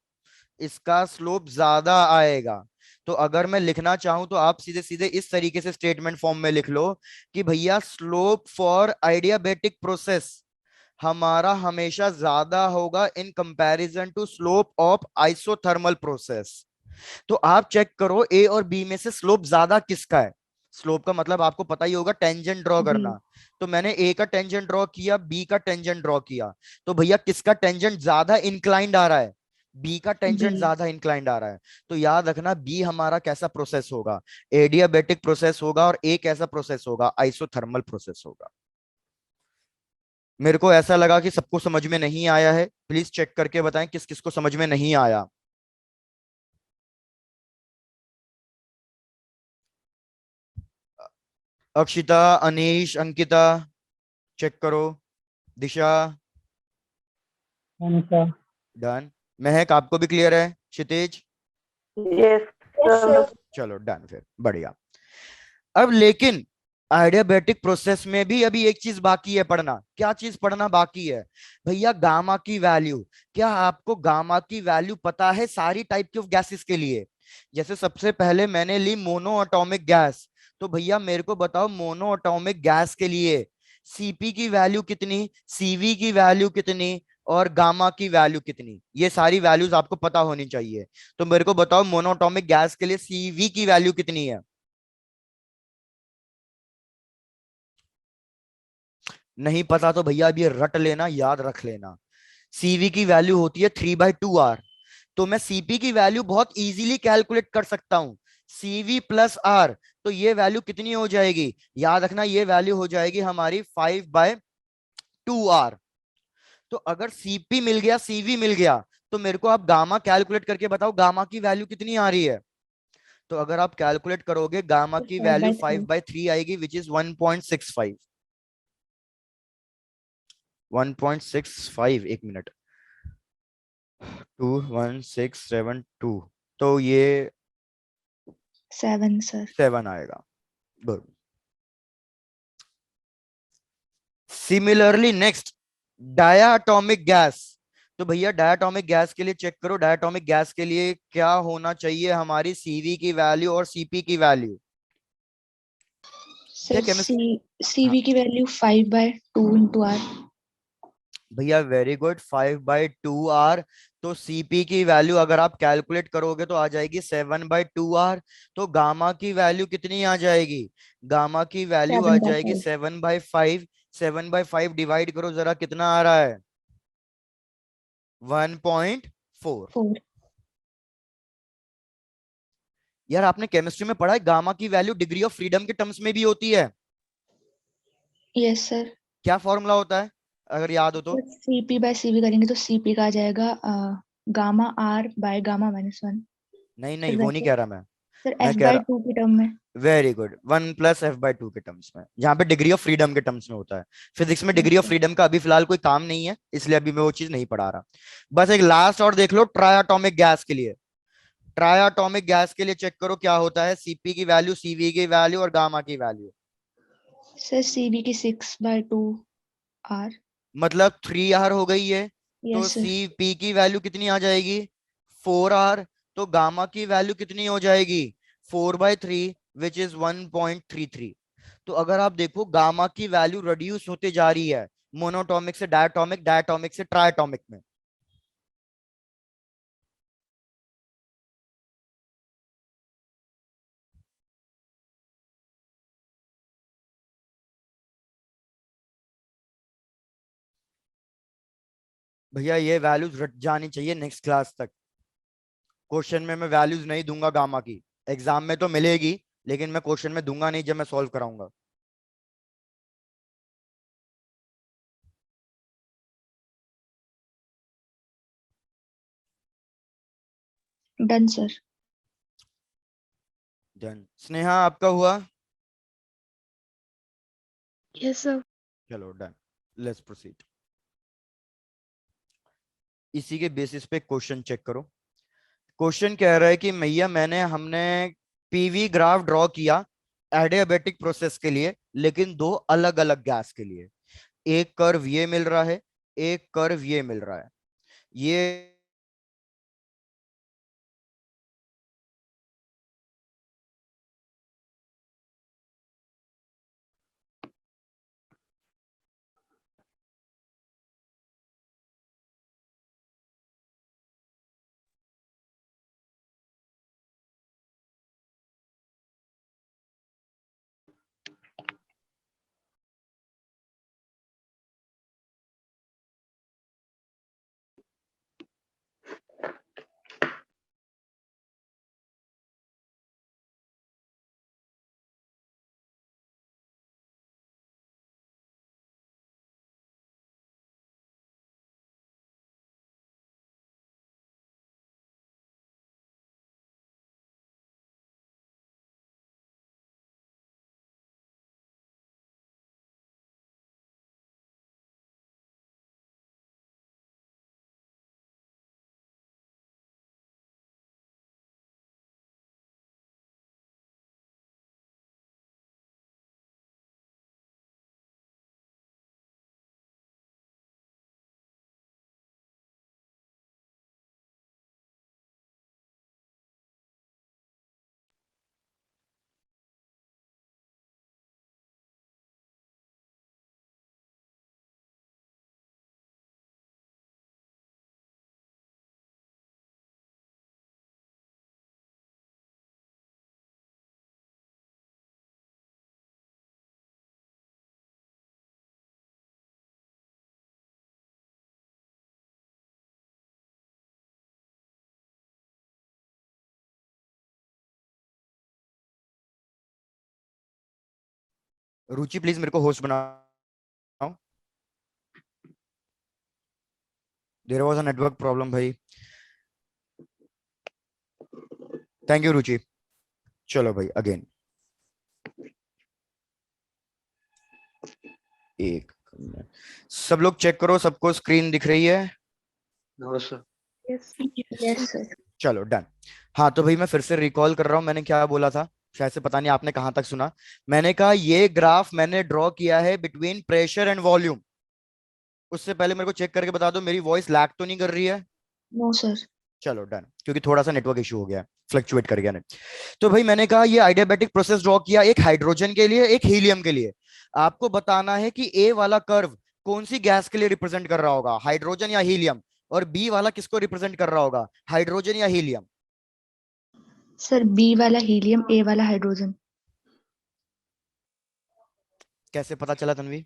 इसका स्लोप ज्यादा आएगा। तो अगर मैं लिखना चाहूं तो आप सीधे सीधे इस तरीके से स्टेटमेंट फॉर्म में लिख लो कि भैया स्लोप फॉर आइडियाबैटिक प्रोसेस हमारा हमेशा ज्यादा होगा in comparison to slope of isothermal process. तो आप चेक करो ए और बी में से स्लोप ज्यादा किसका है। स्लोप का मतलब आपको पता ही होगा, टेंजेंट ड्रॉ जी करना। तो मैंने ए का टेंजेंट ड्रॉ किया, बी का टेंजेंट ड्रॉ किया, तो भैया किसका टेंजेंट ज्यादा इंक्लाइंड आ रहा है? बी का बी। टेंजेंट ज्यादा इंक्लाइंड आ रहा है। तो याद रखना बी हमारा कैसा प्रोसेस होगा, एडियाबैटिक प्रोसेस होगा, और ए कैसा प्रोसेस होगा, आइसोथर्मल प्रोसेस होगा। मेरे को ऐसा लगा कि सबको समझ में नहीं आया है, प्लीज चेक करके बताएं किस किस को समझ में नहीं आया। अक्षिता, अनीश, अंकिता, चेक करो। दिशा, sir. डन। महक, आपको भी क्लियर है? क्षितिज, Yes, sir. चलो डन, फिर बढ़िया। अब लेकिन आइडियाबैटिक प्रोसेस में भी अभी एक चीज बाकी है पढ़ना। क्या चीज पढ़ना बाकी है भैया? गामा की वैल्यू। क्या आपको गामा की वैल्यू पता है सारी टाइप की गैसेस के लिए? जैसे सबसे पहले मैंने ली मोनो एटॉमिक गैस, तो भैया मेरे को बताओ मोनो एटॉमिक गैस के लिए सीपी की वैल्यू कितनी, सीवी की वैल्यू कितनी, और गामा की वैल्यू कितनी? ये सारी वैल्यूज आपको पता होनी चाहिए। तो मेरे को बताओ मोनो एटॉमिक गैस के लिए सीवी की वैल्यू कितनी है? नहीं पता तो भैया अब ये रट लेना, याद रख लेना। सीवी की वैल्यू होती है 3/2R। तो मैं सीपी की वैल्यू बहुत इजीली कैलकुलेट कर सकता हूं, सीवी प्लस आर। तो ये वैल्यू कितनी हो जाएगी? याद रखना ये वैल्यू हो जाएगी हमारी 5/2R। तो अगर सीपी मिल गया, सीवी मिल गया, तो मेरे को आप गामा कैलकुलेट करके बताओ गामा की वैल्यू कितनी आ रही है। तो अगर आप कैलकुलेट करोगे गामा की वैल्यू 5/3 आएगी, विच इज 1.65। 1.65, एक मिनट, 21672, तो ये 7 सर। 7 आएगा। Good. Similarly next, diatomic gas. तो भैया डायाटॉमिक गैस के लिए चेक करो, डायाटॉमिक गैस के लिए क्या होना चाहिए हमारी सीवी की वैल्यू और सीपी की वैल्यू? क्या सर केमिस्ट्री? सीवी की वैल्यू 5/2 इंटू आर। भैया वेरी गुड, 5/2R। तो सीपी की वैल्यू अगर आप कैलकुलेट करोगे तो आ जाएगी 7/2R। तो गामा की वैल्यू कितनी आ जाएगी? गामा की वैल्यू आ जाएगी 7/5। 7/5 डिवाइड करो जरा, कितना आ रहा है? 1.4। 4। यार आपने केमिस्ट्री में पढ़ा है गामा की वैल्यू डिग्री ऑफ फ्रीडम के टर्म्स में भी होती है। Yes sir. क्या फॉर्मूला होता है अगर याद हो तो? CP/CV करेंगे तो CP का आ जाएगा गामा R बाय गामा -1। नहीं सर नहीं, वो नहीं वैसे कह रहा मैं। सर मैं कह रहा, F/2 के टर्म में। वेरी गुड, 1+F/2 के टर्म्स में, जहां पे डिग्री ऑफ फ्रीडम के टर्म्स में होता है। फिजिक्स में डिग्री ऑफ फ्रीडम का अभी फिलहाल कोई काम नहीं है, इसलिए अभी मैं वो चीज नहीं पढ़ा रहा। बस एक लास्ट और देख लो ट्राइएटॉमिक गैस के लिए। ट्राइएटॉमिक गैस के लिए चेक करो क्या होता है, सीपी की वैल्यू, सीवी की वैल्यू और गामा की वैल्यू। सर CV की 6/2 R। मतलब 3R हो गई है, तो यस सर। सी पी की वैल्यू कितनी आ जाएगी 4R, तो गामा की वैल्यू कितनी हो जाएगी 4/3 विच इज 1.33। तो अगर आप देखो गामा की वैल्यू रिड्यूस होते जा रही है मोनोटॉमिक से डायटोमिक, डायटोमिक से ट्रायटोमिक में। भैया ये वैल्यूज रट जानी चाहिए नेक्स्ट क्लास तक। क्वेश्चन में मैं वैल्यूज नहीं दूंगा गामा की, एग्जाम में तो मिलेगी लेकिन मैं क्वेश्चन में दूंगा नहीं जब मैं सॉल्व कराऊंगा। Done sir. डन। स्नेहा आपका हुआ? Yes, sir. चलो डन, लेट्स प्रोसीड। इसी के बेसिस पे क्वेश्चन चेक करो। क्वेश्चन कह रहा है कि मैया हमने पीवी ग्राफ ड्रॉ किया एडियाबेटिक प्रोसेस के लिए, लेकिन दो अलग अलग गैस के लिए। एक कर्व ये मिल रहा है, एक कर्व ये मिल रहा है। ये रुचि प्लीज मेरे को होस्ट बनाओ। There was a network problem भाई। Thank you Ruchi. चलो भाई अगेन एक मिनट। सब लोग चेक करो, सबको स्क्रीन दिख रही है? No, sir. Yes. Yes sir. चलो डन। हाँ तो भाई मैं फिर से रिकॉल कर रहा हूँ मैंने क्या बोला था, शायद से पता नहीं आपने कहां तक सुना। मैंने कहा ये ग्राफ मैंने ड्रॉ किया है बिटवीन प्रेशर एंड वॉल्यूम। उससे पहले मेरे को चेक करके बता दो मेरी वॉइस लैग तो नहीं कर रही है? No sir. चलो डन, क्योंकि थोड़ा सा नेटवर्क इशू हो गया, फ्लक्चुएट कर गया ने। तो भाई मैंने कहा ये आइडियाबैटिक प्रोसेस ड्रॉ किया, एक हाइड्रोजन के लिए एक हीलियम के लिए। आपको बताना है कि ए वाला कर्व कौन सी गैस के लिए रिप्रेजेंट कर रहा होगा, हाइड्रोजन या हीलियम, और बी वाला किसको रिप्रेजेंट कर रहा होगा, हाइड्रोजन या हीलियम। सर बी वाला हीलियम, ए वाला हाइड्रोजन। कैसे पता चला तन्वी?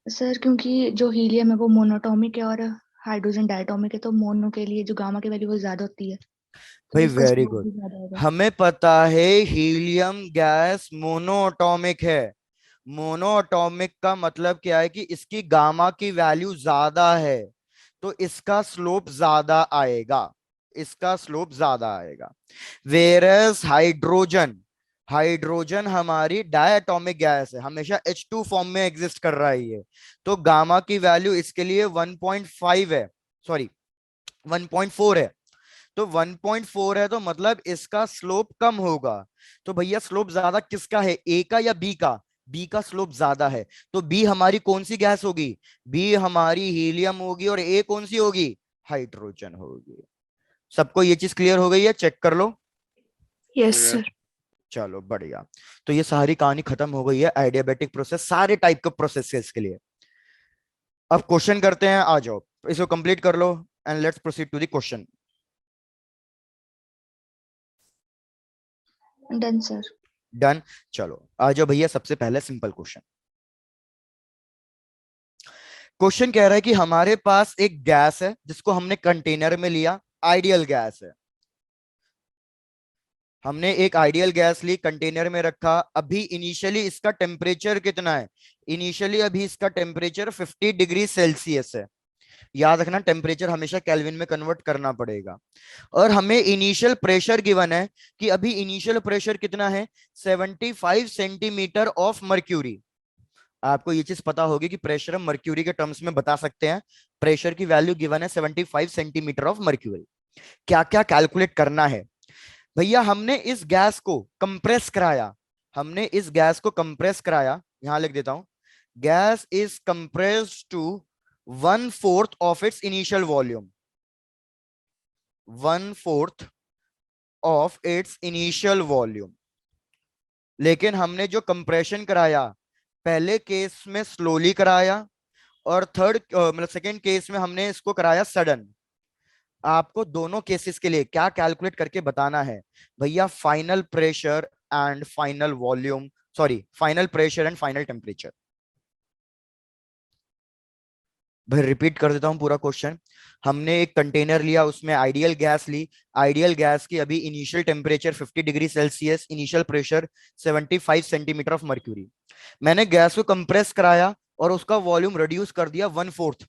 सर क्योंकि जो हीलियम है वो मोनोटॉमिक है और हाइड्रोजन डायटोमिक है, तो मोनो के लिए जो गामा की वैल्यू वो ज्यादा होती है, तो भाई उसका वेरी स्लोप गुड। भी ज्यादा होगा। हमें पता है हीलियम गैस मोनोअटोमिक है। मोनोअटोमिक का मतलब क्या है कि इसकी गामा की वैल्यू ज्यादा है, तो इसका स्लोप ज्यादा आएगा, इसका स्लोप ज्यादा आएगा। वेरस हाइड्रोजन, हाइड्रोजन हमारी डायटोमिक गैस है, हमेशा H2 फॉर्म में एग्जिस्ट कर रहा है ये, तो गामा की वैल्यू इसके लिए 1.5 है, सॉरी 1.4 है। तो 1.4 है तो मतलब इसका स्लोप कम होगा। तो भैया स्लोप ज्यादा किसका है, ए का या बी का? बी का स्लोप ज्यादा है, तो बी हमारी कौन सी गैस होगी? बी हमारी हीलियम होगी, और ए कौन सी होगी? हाइड्रोजन होगी। सबको ये चीज क्लियर हो गई है? चेक कर लो। Yes, Clear. sir. चलो बढ़िया। तो ये सारी कहानी खत्म हो गई है एडियाबेटिक प्रोसेस, सारे टाइप के प्रोसेसेस के लिए। अब क्वेश्चन करते हैं, आ जाओ इसको कंप्लीट कर लो and let's proceed to the question. Done sir. Done. चलो आ जाओ भैया, सबसे पहले सिंपल क्वेश्चन। क्वेश्चन कह रहा है कि हमारे पास एक गैस है जिसको हमने कंटेनर में लिया, आइडियल गैस है। हमने एक आइडियल गैस ली, कंटेनर में रखा। अभी इनिशियली इसका टेम्परेचर कितना है? इनिशियली अभी इसका टेम्परेचर 50 डिग्री सेल्सियस है। याद रखना टेम्परेचर हमेशा केल्विन में कन्वर्ट करना पड़ेगा। और हमें इनिशियल प्रेशर गिवन है कि अभी इनिशियल प्रेशर कितना है? 75 सेंटीमीटर ऑफ मर्क्यूरी। आपको ये चीज पता होगी कि प्रेशर हम मर्क्यूरी के टर्म्स में बता सकते हैं। प्रेशर की वैल्यू गिवन है 75 सेंटीमीटर ऑफ मर्क्यूरी। क्या क्या कैलकुलेट करना है भैया? हमने इस गैस को कंप्रेस कराया। हमने इस गैस को कंप्रेस कराया, यहां लिख देता हूं। Gas is compressed to 1/4 of its initial volume. 1/4 of its initial volume. लेकिन हमने जो कंप्रेशन कराया, पहले केस में स्लोली कराया, और थर्ड मतलब सेकेंड केस में हमने इसको कराया सडन। आपको दोनों केसेस के लिए क्या कैलकुलेट करके बताना है भैया? Final pressure and final volume, sorry final pressure and final temperature. भाई रिपीट कर देता हूं पूरा क्वेश्चन। हमने एक कंटेनर लिया, उसमें आइडियल गैस ली। आइडियल गैस की अभी initial temperature 50 degree Celsius, initial pressure 75 centimetre of mercury. मैंने गैस को कंप्रेस कराया और उसका वॉल्यूम रिड्यूस कर दिया 1/4।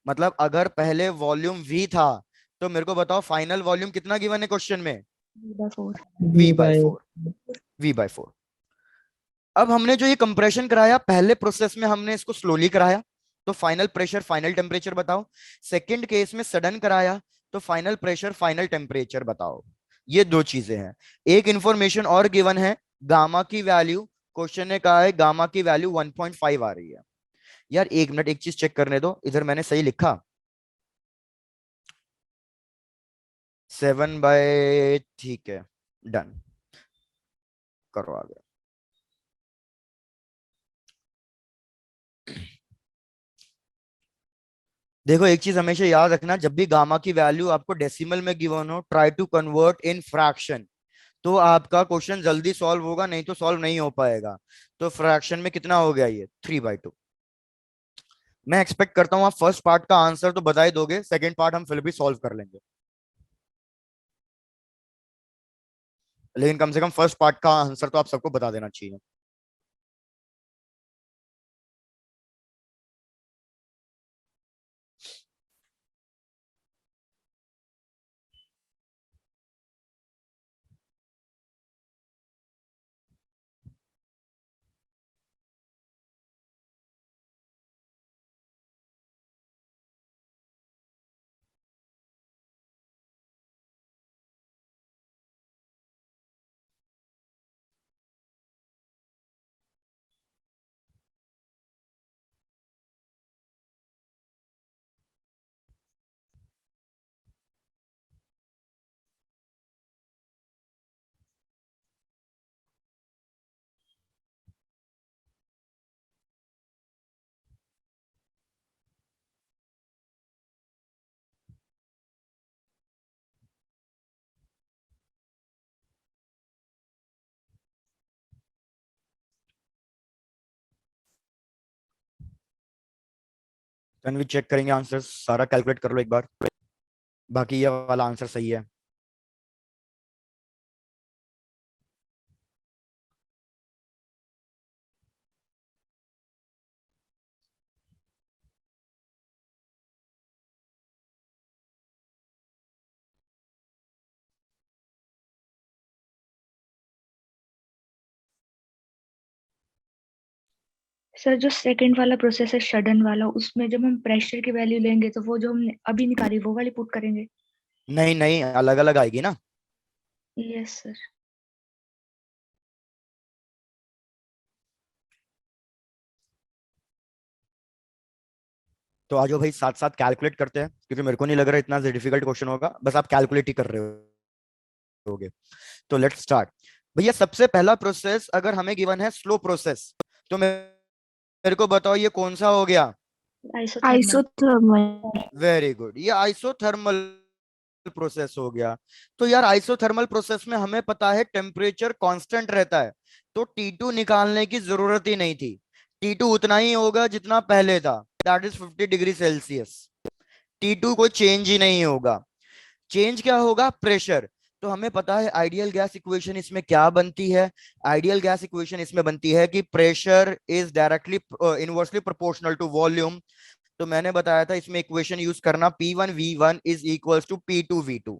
मतलब अगर पहले वॉल्यूम वी था, तो मेरे को बताओ फाइनल वॉल्यूम कितना गिवन है क्वेश्चन में? V/4। V by four. V by four. अब हमने जो ये कंप्रेशन कराया, पहले प्रोसेस में हमने इसको स्लोली कराया, तो फाइनल प्रेशर फाइनल टेम्परेचर बताओ। सेकंड केस में सडन कराया, तो फाइनल प्रेशर फाइनल टेम्परेचर बताओ। ये दो चीजें हैं। एक इंफॉर्मेशन और गिवन है, गामा की वैल्यू। क्वेश्चन ने कहा है गामा की वैल्यू 1.5 आ रही है। यार एक मिनट, एक चीज चेक करने दो, इधर मैंने सही लिखा 7/, ठीक है डन करो आगे। देखो एक चीज हमेशा याद रखना, जब भी गामा की वैल्यू आपको डेसिमल में गिवन हो, try to convert in fraction, तो आपका क्वेश्चन जल्दी सॉल्व होगा, नहीं तो सॉल्व नहीं हो पाएगा। तो फ्रैक्शन में कितना हो गया ये? 3/2। मैं एक्सपेक्ट करता हूं आप फर्स्ट पार्ट का आंसर तो बता ही दोगे, सेकेंड पार्ट हम फिर भी सॉल्व कर लेंगे, लेकिन कम से कम फर्स्ट पार्ट का आंसर तो आप सबको बता देना चाहिए। तन्वी चेक करेंगे आंसर, सारा कैलकुलेट कर लो एक बार, बाकी ये वाला आंसर सही है। सर जो सेकंड वाला प्रोसेस है सडन वाला, उसमें जब हम प्रेशर की वैल्यू लेंगे तो वो जो हमने अभी निकाली वो वाली पुट करेंगे? नहीं नहीं, अलग अलग आएगी ना। Yes sir. तो आज भाई साथ साथ कैलकुलेट करते हैं, क्योंकि मेरे को नहीं लग रहा इतना डिफिकल्ट क्वेश्चन होगा, बस आप कैलकुलेट ही कर रहे होगे। तो लेट्स स्टार्ट। भैया सबसे पहला प्रोसेस अगर हमें गिवन है स्लो प्रोसेस, तो मेरे को बताओ ये कौन सा हो गया? आइसोथर्मल। Isothermal. वेरी गुड, ये आइसोथर्मल प्रोसेस हो गया। तो यार आइसोथर्मल प्रोसेस में हमें पता है टेम्परेचर कांस्टेंट रहता है, तो T2 निकालने की जरूरत ही नहीं थी। T2 उतना ही होगा जितना पहले था, that is 50 degree Celsius. T2 कोई चेंज ही नहीं होगा। चेंज क्या होगा? प्रेशर। तो हमें पता है आइडियल गैस इक्वेशन इसमें क्या बनती है। आइडियल गैस इक्वेशन इसमें बनती है कि pressure is directly inversely proportional to volume. तो मैंने बताया था इसमें इक्वेशन यूज करना, P1V1 is equals to P2V2।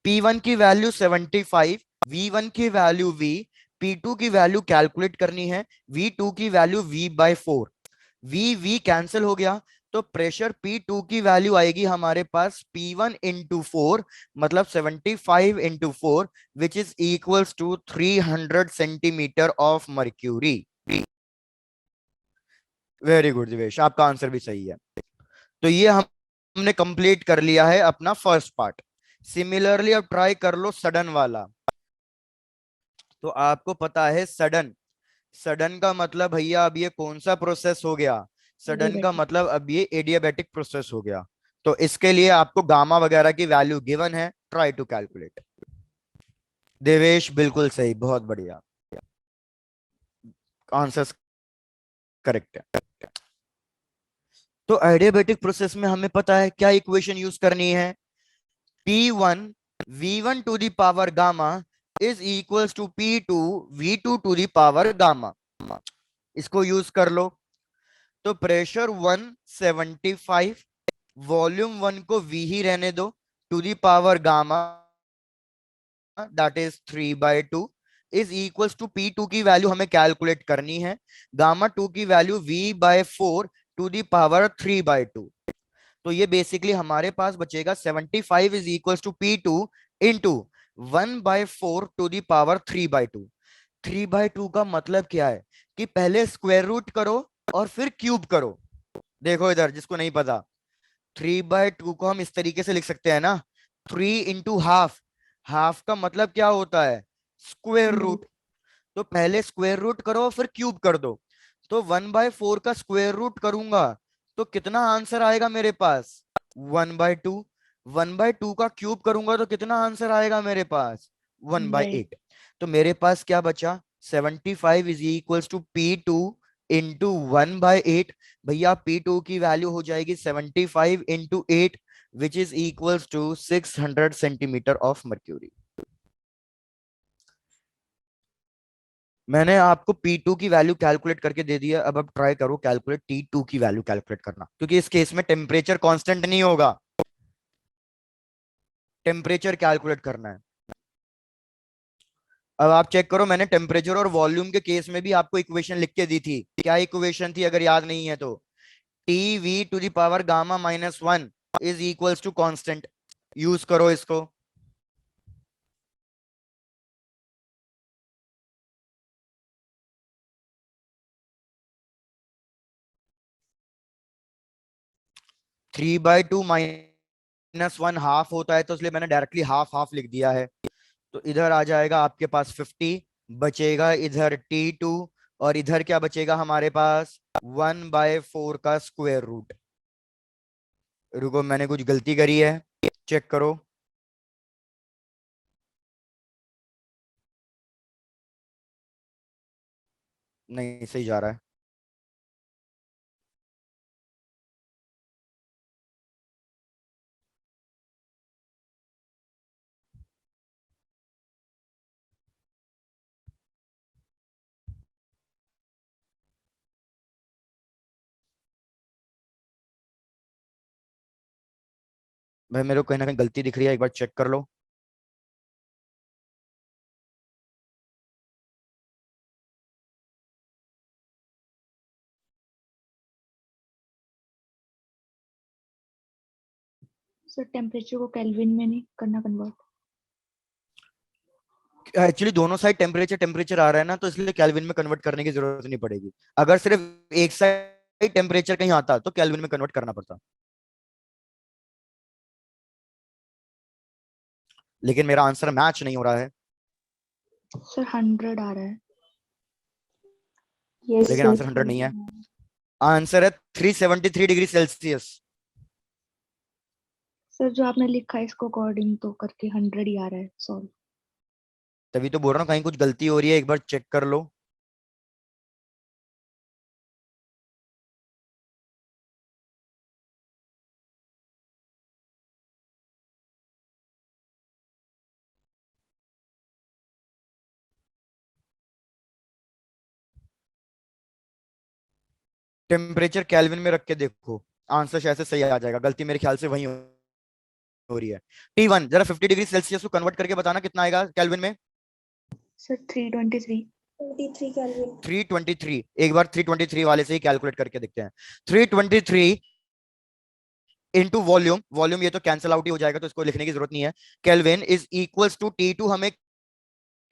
P1 की वैल्यू 75, V1 की वैल्यू V, P2 की वैल्यू कैलकुलेट करनी है, V2 की वैल्यू V/4। V कैंसिल हो गया, तो प्रेशर P2 की वैल्यू आएगी हमारे पास P1 इंटू 4, मतलब 75 into 4, which is equals to 300 centimetre of mercury. Very good Divesh, आपका आंसर भी सही है। तो ये हमने कंप्लीट कर लिया है अपना फर्स्ट पार्ट। सिमिलरली अब ट्राई कर लो सडन वाला। तो आपको पता है सडन, सडन का मतलब भैया अब ये कौन सा प्रोसेस हो गया? सडन का मतलब अब ये एडियाबैटिक प्रोसेस हो गया। तो इसके लिए आपको गामा वगैरह की वैल्यू गिवन है, ट्राई टू कैलकुलेट। देवेश बिल्कुल सही, बहुत बढ़िया, आंसर करेक्ट है। तो एडियाबैटिक प्रोसेस में हमें पता है क्या इक्वेशन यूज करनी है? P1 V1 to the power gamma is equals to P2 V2 to the power gamma. इसको यूज कर लो। तो प्रेशर 175, वॉल्यूम 1 को V ही रहने दो, to the power gamma that is 3/2 is equals to P2 की वैल्यू हमें कैलकुलेट करनी है, गामा 2 की value V/4 to the power 3/2। तो ये बेसिकली हमारे पास बचेगा 75 is equals to P2 into 1/4 to the power 3/2। 3/2 का मतलब क्या है कि पहले स्क्वायर रूट करो और फिर क्यूब करो। देखो इधर जिसको नहीं पता, 3/2 को हम इस तरीके से लिख सकते हैं ना, 3 इंटू हाफ। हाफ का मतलब क्या होता है? Square root. तो पहले स्क्वायर रूट करो फिर क्यूब कर दो। तो 1/4 का स्क्वायर रूट करूंगा तो कितना आंसर आएगा मेरे पास? 1/2। 1/2 का क्यूब करूंगा तो कितना आंसर आएगा मेरे पास? 1/8। तो मेरे पास क्या बचा? 75 is equals to P2 into 1/8। भैया P2 की वैल्यू हो जाएगी 75 into 8, which is equals to 600 centimetre of mercury. मैंने आपको P2 की वैल्यू कैलकुलेट करके दे दिया, अब ट्राई करो कैलकुलेट T2 की वैल्यू कैलकुलेट करना, क्योंकि इस केस में टेम्परेचर कांस्टेंट नहीं होगा, टेम्परेचर कैलकुलेट करना है। अब आप चेक करो, मैंने टेम्परेचर और वॉल्यूम के केस में भी आपको इक्वेशन लिख के दी थी। क्या इक्वेशन थी अगर याद नहीं है तो? TV to the power gamma -1 is equals to constant. Use करो इसको। थ्री बाई टू -1 हाफ होता है, तो इसलिए मैंने डायरेक्टली हाफ हाफ लिख दिया है। तो इधर आ जाएगा आपके पास 50, बचेगा इधर T2, और इधर क्या बचेगा हमारे पास? 1/4 का स्क्वायर रूट। रुको मैंने कुछ गलती करी है, चेक करो। नहीं सही जा रहा है। भाई मेरे को कहीं ना कहीं गलती दिख रही है, एक बार चेक कर लो। सर टेम्परेचर को केल्विन में नहीं करना कन्वर्ट? एक्चुअली दोनों साइड टेम्परेचर टेम्परेचर आ रहा है ना, तो इसलिए केल्विन में कन्वर्ट करने की जरूरत नहीं पड़ेगी। अगर सिर्फ एक साइड टेम्परेचर कहीं आता तो केल्विन में कन्वर्ट करना पड़ता, लेकिन मेरा आंसर मैच नहीं हो रहा है, सर 100 आ रहा है। Yes, लेकिन sir. आंसर 100 नहीं है, आंसर है 373 डिग्री सेल्सियस। सर जो आपने लिखा है इसको अकॉर्डिंग तो करके 100 ही आ रहा है, सॉरी। तभी तो बोल रहा हूँ कहीं कुछ गलती हो रही है, एक बार चेक कर लो। टेम्परेचर केल्विन में रख के देखो, आंसर शायद से सही आ जाएगा, गलती मेरे ख्याल से वही हो रही है। T1 जरा 50 डिग्री सेल्सियस को कन्वर्ट करके बताना कितना आएगा केल्विन में। सर 323। 23 Kelvin. 323, एक बार 323 वाले से ही कैलकुलेट करके देखते हैं। 323 इंटू वॉल्यूम, वॉल्यूम ये तो कैंसिल आउट ही हो जाएगा तो इसको लिखने की जरूरत नहीं है। Kelvin is equals to T2 हमें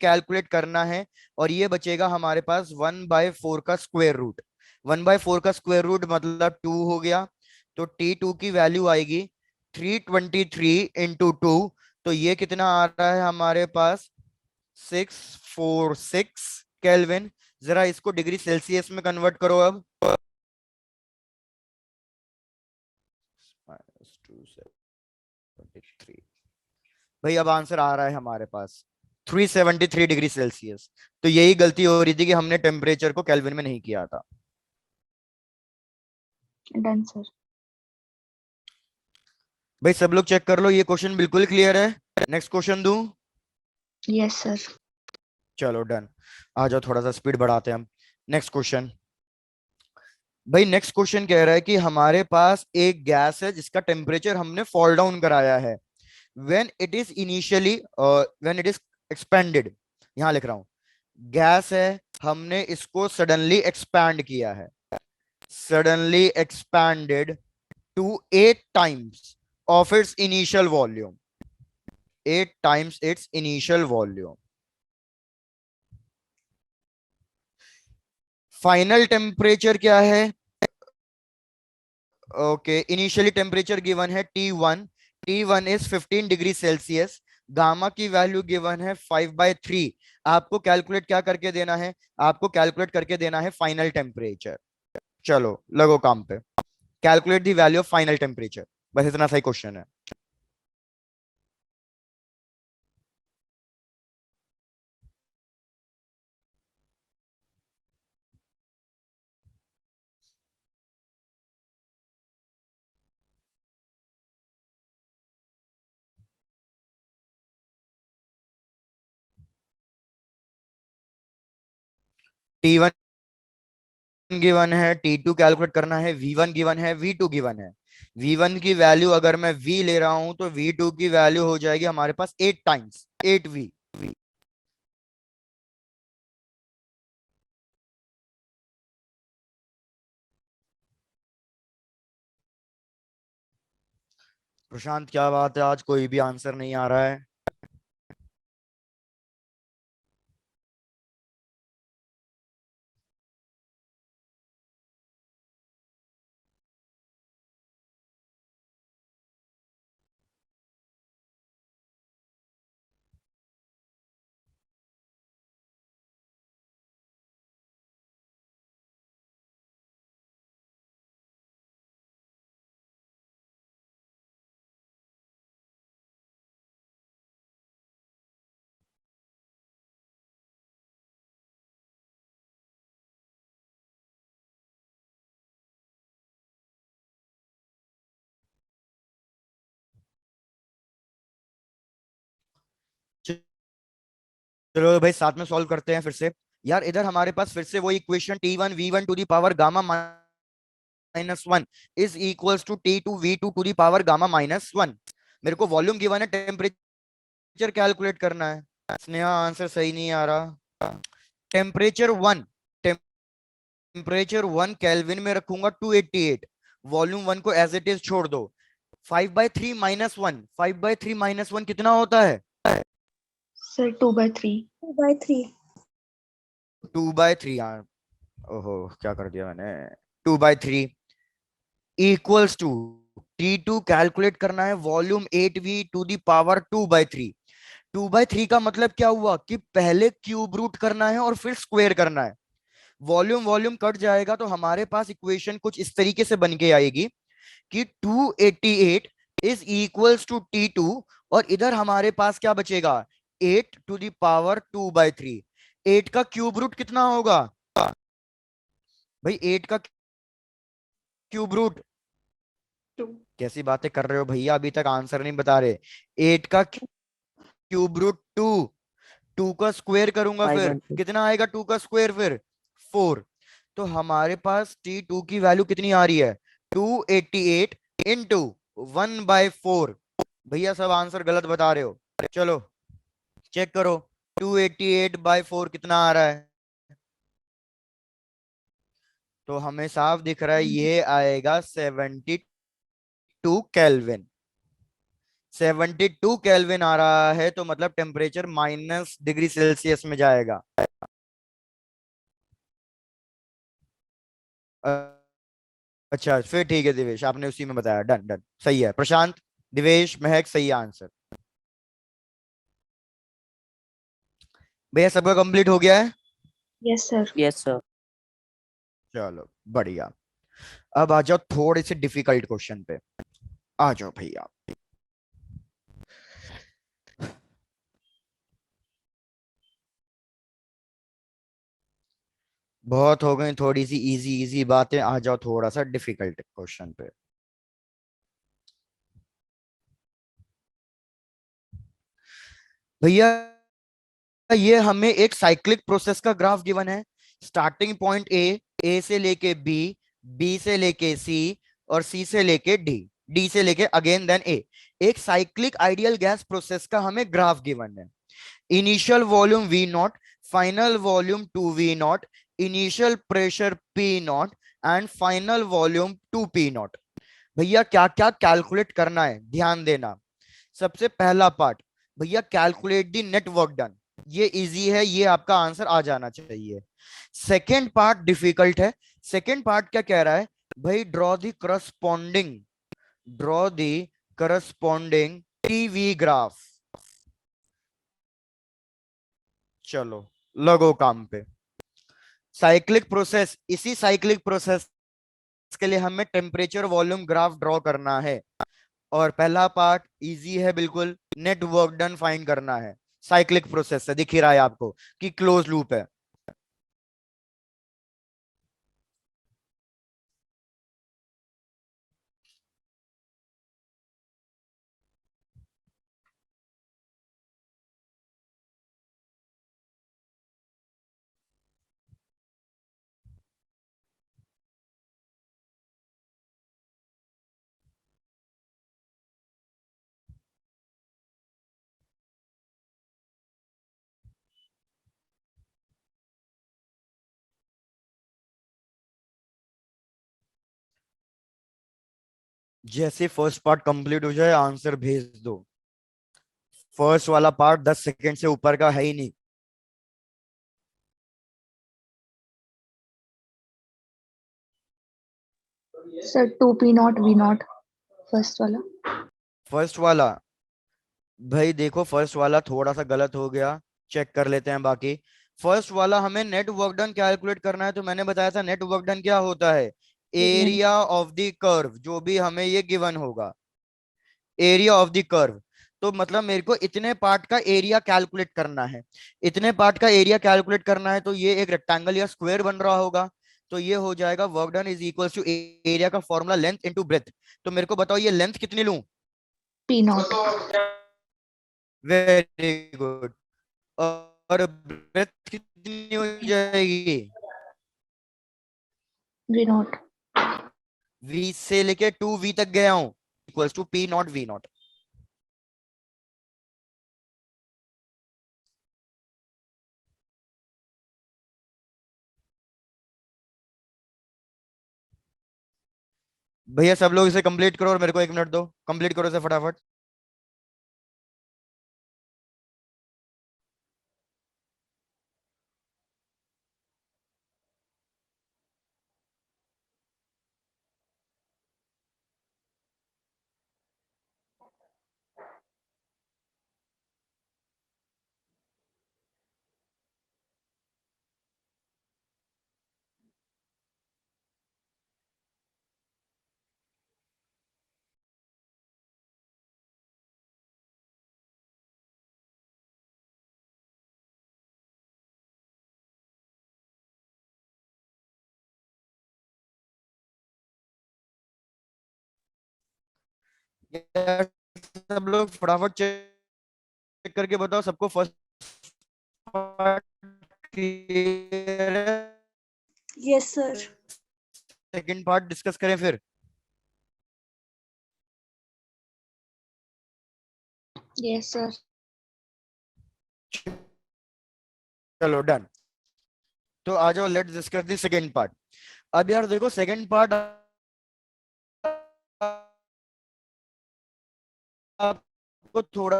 कैलकुलेट करना है, और ये बचेगा हमारे पास 1/4 का स्क्वायर रूट। 1/4 का स्क्वायर रूट मतलब 2 हो गया, तो T2 की वैल्यू आएगी 323 इंटू 2, तो ये कितना आ रहा है हमारे पास 646 केल्विन। जरा इसको डिग्री सेल्सियस में कन्वर्ट करो अब। -273, भाई अब आंसर आ रहा है हमारे पास 373 डिग्री सेल्सियस। तो यही गलती हो रही थी कि हमने टेम्परेचर को केल्विन में नहीं किया था। Done sir. भाई सब लोग चेक कर लो, ये क्वेश्चन बिल्कुल क्लियर है। नेक्स्ट क्वेश्चन दूं? Yes sir. चलो डन, आ जाओ थोड़ा सा स्पीड बढ़ाते हैं हम। नेक्स्ट क्वेश्चन, भाई नेक्स्ट क्वेश्चन कह रहा है कि हमारे पास एक गैस है जिसका टेम्परेचर हमने फॉल डाउन कराया है। When it is initially when it is expanded, यहां लिख रहा हूं, गैस है, हमने इसको सडनली एक्सपैंड किया है, suddenly expanded to 8 times of its initial volume, 8 times its initial volume. Final temperature क्या है? ओके, इनिशियली टेम्परेचर गिवन है T1, T1 is 15 degree Celsius, gamma की वैल्यू गिवन है 5/3। आपको कैलकुलेट क्या करके देना है? आपको कैलकुलेट करके देना है फाइनल टेम्परेचर। चलो लगो काम पे, calculate the value of final temperature, बस इतना सही क्वेश्चन है। T1 गिवन है, T2 कैलकुलेट करना है, V1 गिवन है, V2 गिवन है। V1 की वैल्यू अगर मैं V ले रहा हूं तो V2 की वैल्यू हो जाएगी हमारे पास 8 टाइम्स 8V। प्रशांत क्या बात है, आज कोई भी आंसर नहीं आ रहा है। चलो भाई साथ में सॉल्व करते हैं फिर से। यार इधर हमारे पास फिर से वो equation T1 V1 to the power gamma -1 is equals to T2 V2 to the power gamma -1। मेरे को वॉल्यूम गिवन है, टेम्परेचर कैलकुलेट करना है। स्नेहा आंसर सही नहीं आ रहा। टेम्परेचर 1, टेम्परेचर 1 केल्विन में रखूंगा 288, वॉल्यूम 1 को एज इट इज छोड़ दो। 5/3 -1, 5/3 -1 कितना होता है? सर 2/3। 2/3. 2/3 यार, ओहो क्या कर दिया मैंने, 2/3 इक्वल्स टू T2 कैलकुलेट करना है वॉल्यूम 8V⁴ 2/3 का मतलब क्या हुआ कि पहले क्यूब रूट करना है और फिर स्क्वायर करना है। वॉल्यूम वॉल्यूम कट जाएगा तो हमारे पास इक्वेशन कुछ इस तरीके से बन के आएगी कि 288 इज इक्वल्स टू T2 और इधर हमारे पास क्या बचेगा 8⁴ 8 का क्यूब रूट कितना होगा भाई 8 का क्यूब रूट कैसी बातें कर रहे हो भैया अभी तक आंसर नहीं बता रहे 8 का क्यूब रूट 2 का स्क्वायर करूंगा फिर 500 कितना आएगा 2 का स्क्वायर फिर 4 तो हमारे पास T2 की वैल्यू कितनी आ रही है 288 इंटू 1/4 भैया सब आंसर गलत बता रहे हो चलो चेक करो 288/4 कितना आ रहा है तो हमें साफ दिख रहा है ये आएगा 72 केल्विन 72 केल्विन आ रहा है तो मतलब टेम्परेचर -डिग्री सेल्सियस में जाएगा अच्छा फिर ठीक है दिवेश आपने उसी में बताया डन डन सही है प्रशांत दिवेश महक सही आंसर भैया सबका कंप्लीट हो गया है यस सर। Yes, sir. चलो बढ़िया अब आ जाओ थोड़े से डिफिकल्ट क्वेश्चन पे आ जाओ भैया बहुत हो गई थोड़ी सी इजी इजी बातें आ जाओ थोड़ा सा डिफिकल्ट क्वेश्चन पे भैया ये हमें एक साइक्लिक प्रोसेस का ग्राफ गिवन है स्टार्टिंग पॉइंट ए से लेके बी से लेके सी और सी से लेके डी से लेके अगेन देन ए एक साइक्लिक आइडियल गैस प्रोसेस का हमें ग्राफ गिवन है initial volume we not final volume 2V0 initial pressure P0 and final volume 2P0 भैया क्या क्या कैलकुलेट करना है ध्यान देना सबसे पहला पार्ट भैया calculate the net work done ये इजी है ये आपका आंसर आ जाना चाहिए सेकेंड पार्ट डिफिकल्ट है सेकेंड पार्ट क्या कह रहा है भाई draw the corresponding TV graph चलो लगो काम पे साइक्लिक प्रोसेस इसी साइक्लिक प्रोसेस के लिए हमें टेम्परेचर वॉल्यूम ग्राफ ड्रॉ करना है और पहला पार्ट इजी है बिल्कुल नेट वर्क डन फाइंड करना है साइक्लिक प्रोसेस से दिख ही रहा है आपको कि क्लोज लूप है जैसे फर्स्ट पार्ट कंप्लीट हो जाए आंसर भेज दो फर्स्ट वाला पार्ट 10 सेकंड से ऊपर का है ही नहीं सर 2P0 V0 फर्स्ट वाला। फर्स्ट वाला भाई देखो फर्स्ट वाला थोड़ा सा गलत हो गया चेक कर लेते हैं बाकी फर्स्ट वाला हमें नेट वर्क डन कैलकुलेट करना है तो मैंने बताया था नेट वर्क डन क्या होता है एरिया ऑफ द कर्व जो भी हमें ये गिवन होगा एरिया ऑफ द कर्व तो मतलब मेरे को इतने पार्ट का एरिया कैलकुलेट करना है इतने पार्ट का एरिया कैलकुलेट करना है तो ये एक रेक्टेंगल या स्क्वायर बन रहा होगा तो ये हो जाएगा work done is equal to area का फॉर्मूला लेंथ इनटू ब्रेथ तो मेरे को बताओ ये लेंथ कितनी लूं P0 वेरी गुड और ब्रेथ कितनी हो जाएगी V0 V से लेके 2V तक गया हूं इक्वल्स टू P0 V0 भैया सब लोग इसे कंप्लीट करो और मेरे को 1 मिनट दो कंप्लीट करो इसे फटाफट यार सब लोग फटाफट चेक करके बताओ, सबको फर्स्ट पार्ट क्लियर है? Yes, sir. Second part discuss करें फिर? Yes sir. चलो डन। तो आ जाओ, let's discuss the second part. अब यार देखो सेकंड पार्ट आपको थोड़ा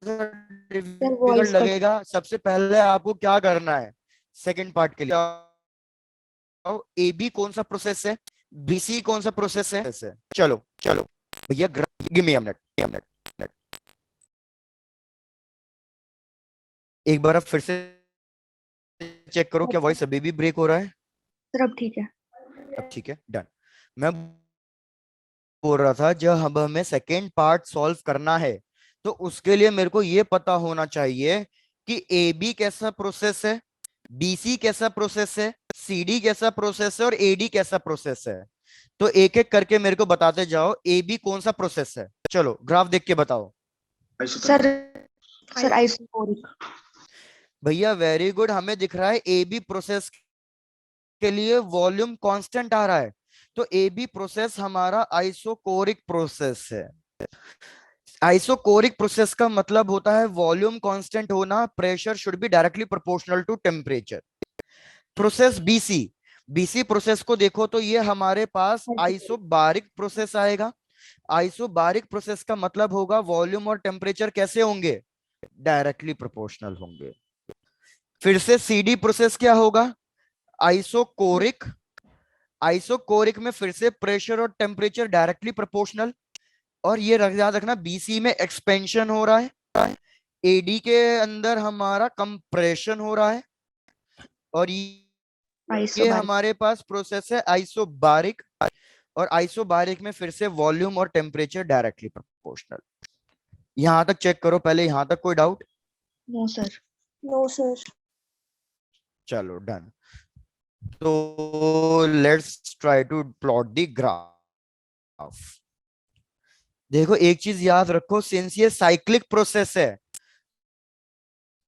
सर डिफिकल्ट वॉइस कट। लगेगा। सबसे पहले आपको क्या करना है सेकंड पार्ट के लिए? ए बी कौन सा प्रोसेस है, बीसी कौन सा प्रोसेस है? चलो चलो भैया, गिव मी अ मिनट। एक बार आप फिर से चेक करो, क्या वॉइस अभी भी ब्रेक हो रहा है? सर अब ठीक है। अब ठीक है, डन। मैं बोल रहा था, जब हमें सेकेंड पार्ट सॉल्व करना है तो उसके लिए मेरे को ये पता होना चाहिए कि ए बी कैसा प्रोसेस है, बीसी कैसा प्रोसेस है, सीडी कैसा प्रोसेस है और एडी कैसा प्रोसेस है। तो एक एक करके मेरे को बताते जाओ, ए बी कौन सा प्रोसेस है। चलो ग्राफ देख के बताओ। Sir sir isochoric. भैया वेरी गुड, हमें दिख रहा है ए बी प्रोसेस के लिए वॉल्यूम कांस्टेंट आ रहा है। तो ए बी प्रोसेस हमारा आइसोकोरिक प्रोसेस है। आइसोकोरिक प्रोसेस का मतलब होता है वॉल्यूम कांस्टेंट होना, pressure should be directly proportional to temperature. Process BC, BC process को देखो तो ये हमारे पास आइसोबारिक प्रोसेस आएगा। आइसोबारिक प्रोसेस का मतलब होगा वॉल्यूम और टेम्परेचर कैसे होंगे, डायरेक्टली प्रोपोर्शनल होंगे। फिर से सीडी प्रोसेस क्या होगा, आइसोकोरिक। आइसोकोरिक में फिर से प्रेशर और टेम्परेचर डायरेक्टली प्रोपोर्शनल। और ये याद रखना, बीसी में एक्सपेंशन हो रहा है, एडी के अंदर हमारा कंप्रेशन हो रहा है। और ये आइसोबारिक। हमारे पास प्रोसेस है आइसोबारिक। और आइसोबारिक में फिर से वॉल्यूम और टेम्परेचर डायरेक्टली प्रोपोर्शनल। यहां तक चेक करो पहले, यहां तक कोई doubt? No sir. No, sir. चलो डन। तो let's try to plot the graph. देखो एक चीज याद रखो, सिंस ये साइक्लिक प्रोसेस है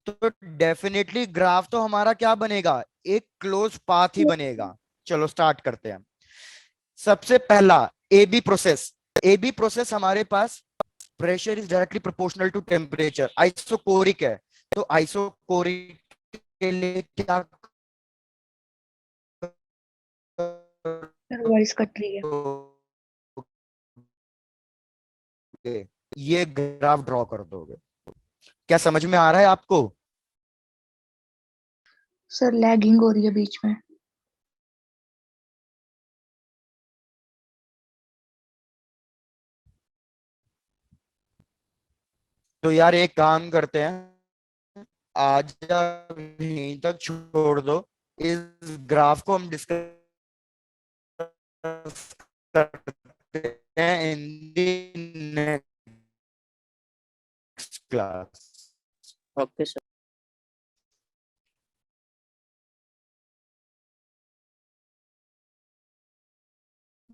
तो डेफिनेटली ग्राफ तो हमारा क्या बनेगा, एक क्लोज पाथ ही बनेगा। चलो स्टार्ट करते हैं। सबसे पहला A B process. A B process हमारे पास pressure is directly proportional to temperature, isochoric है। तो आइसोकोरिक के लिए क्या सर वॉइस कट रही है। ये ग्राफ ड्रॉ कर दोगे। क्या समझ में आ रहा है आपको? सर लैगिंग हो रही है बीच में। तो यार एक काम करते हैं, आज यहीं तक छोड़ दो, इस ग्राफ को हम डिस्कस करते हैं in the next class. Okay, sir.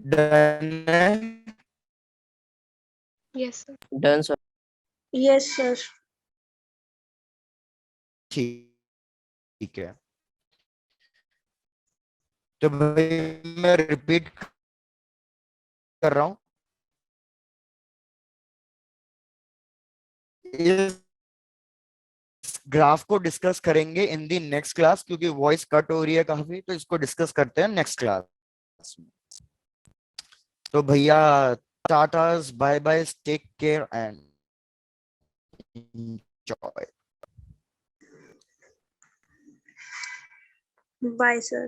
Done है? Yes, sir. Done, sir. Yes, sir. ठीक है। तो भाई मैं रिपीट कर रहा हूं, इस ग्राफ को डिस्कस करेंगे इन दी नेक्स्ट क्लास, क्योंकि वॉइस कट हो रही है काफी, तो इसको डिस्कस करते हैं नेक्स्ट क्लास में। तो भैया टाटास, bye bye, take care and enjoy. Bye, sir.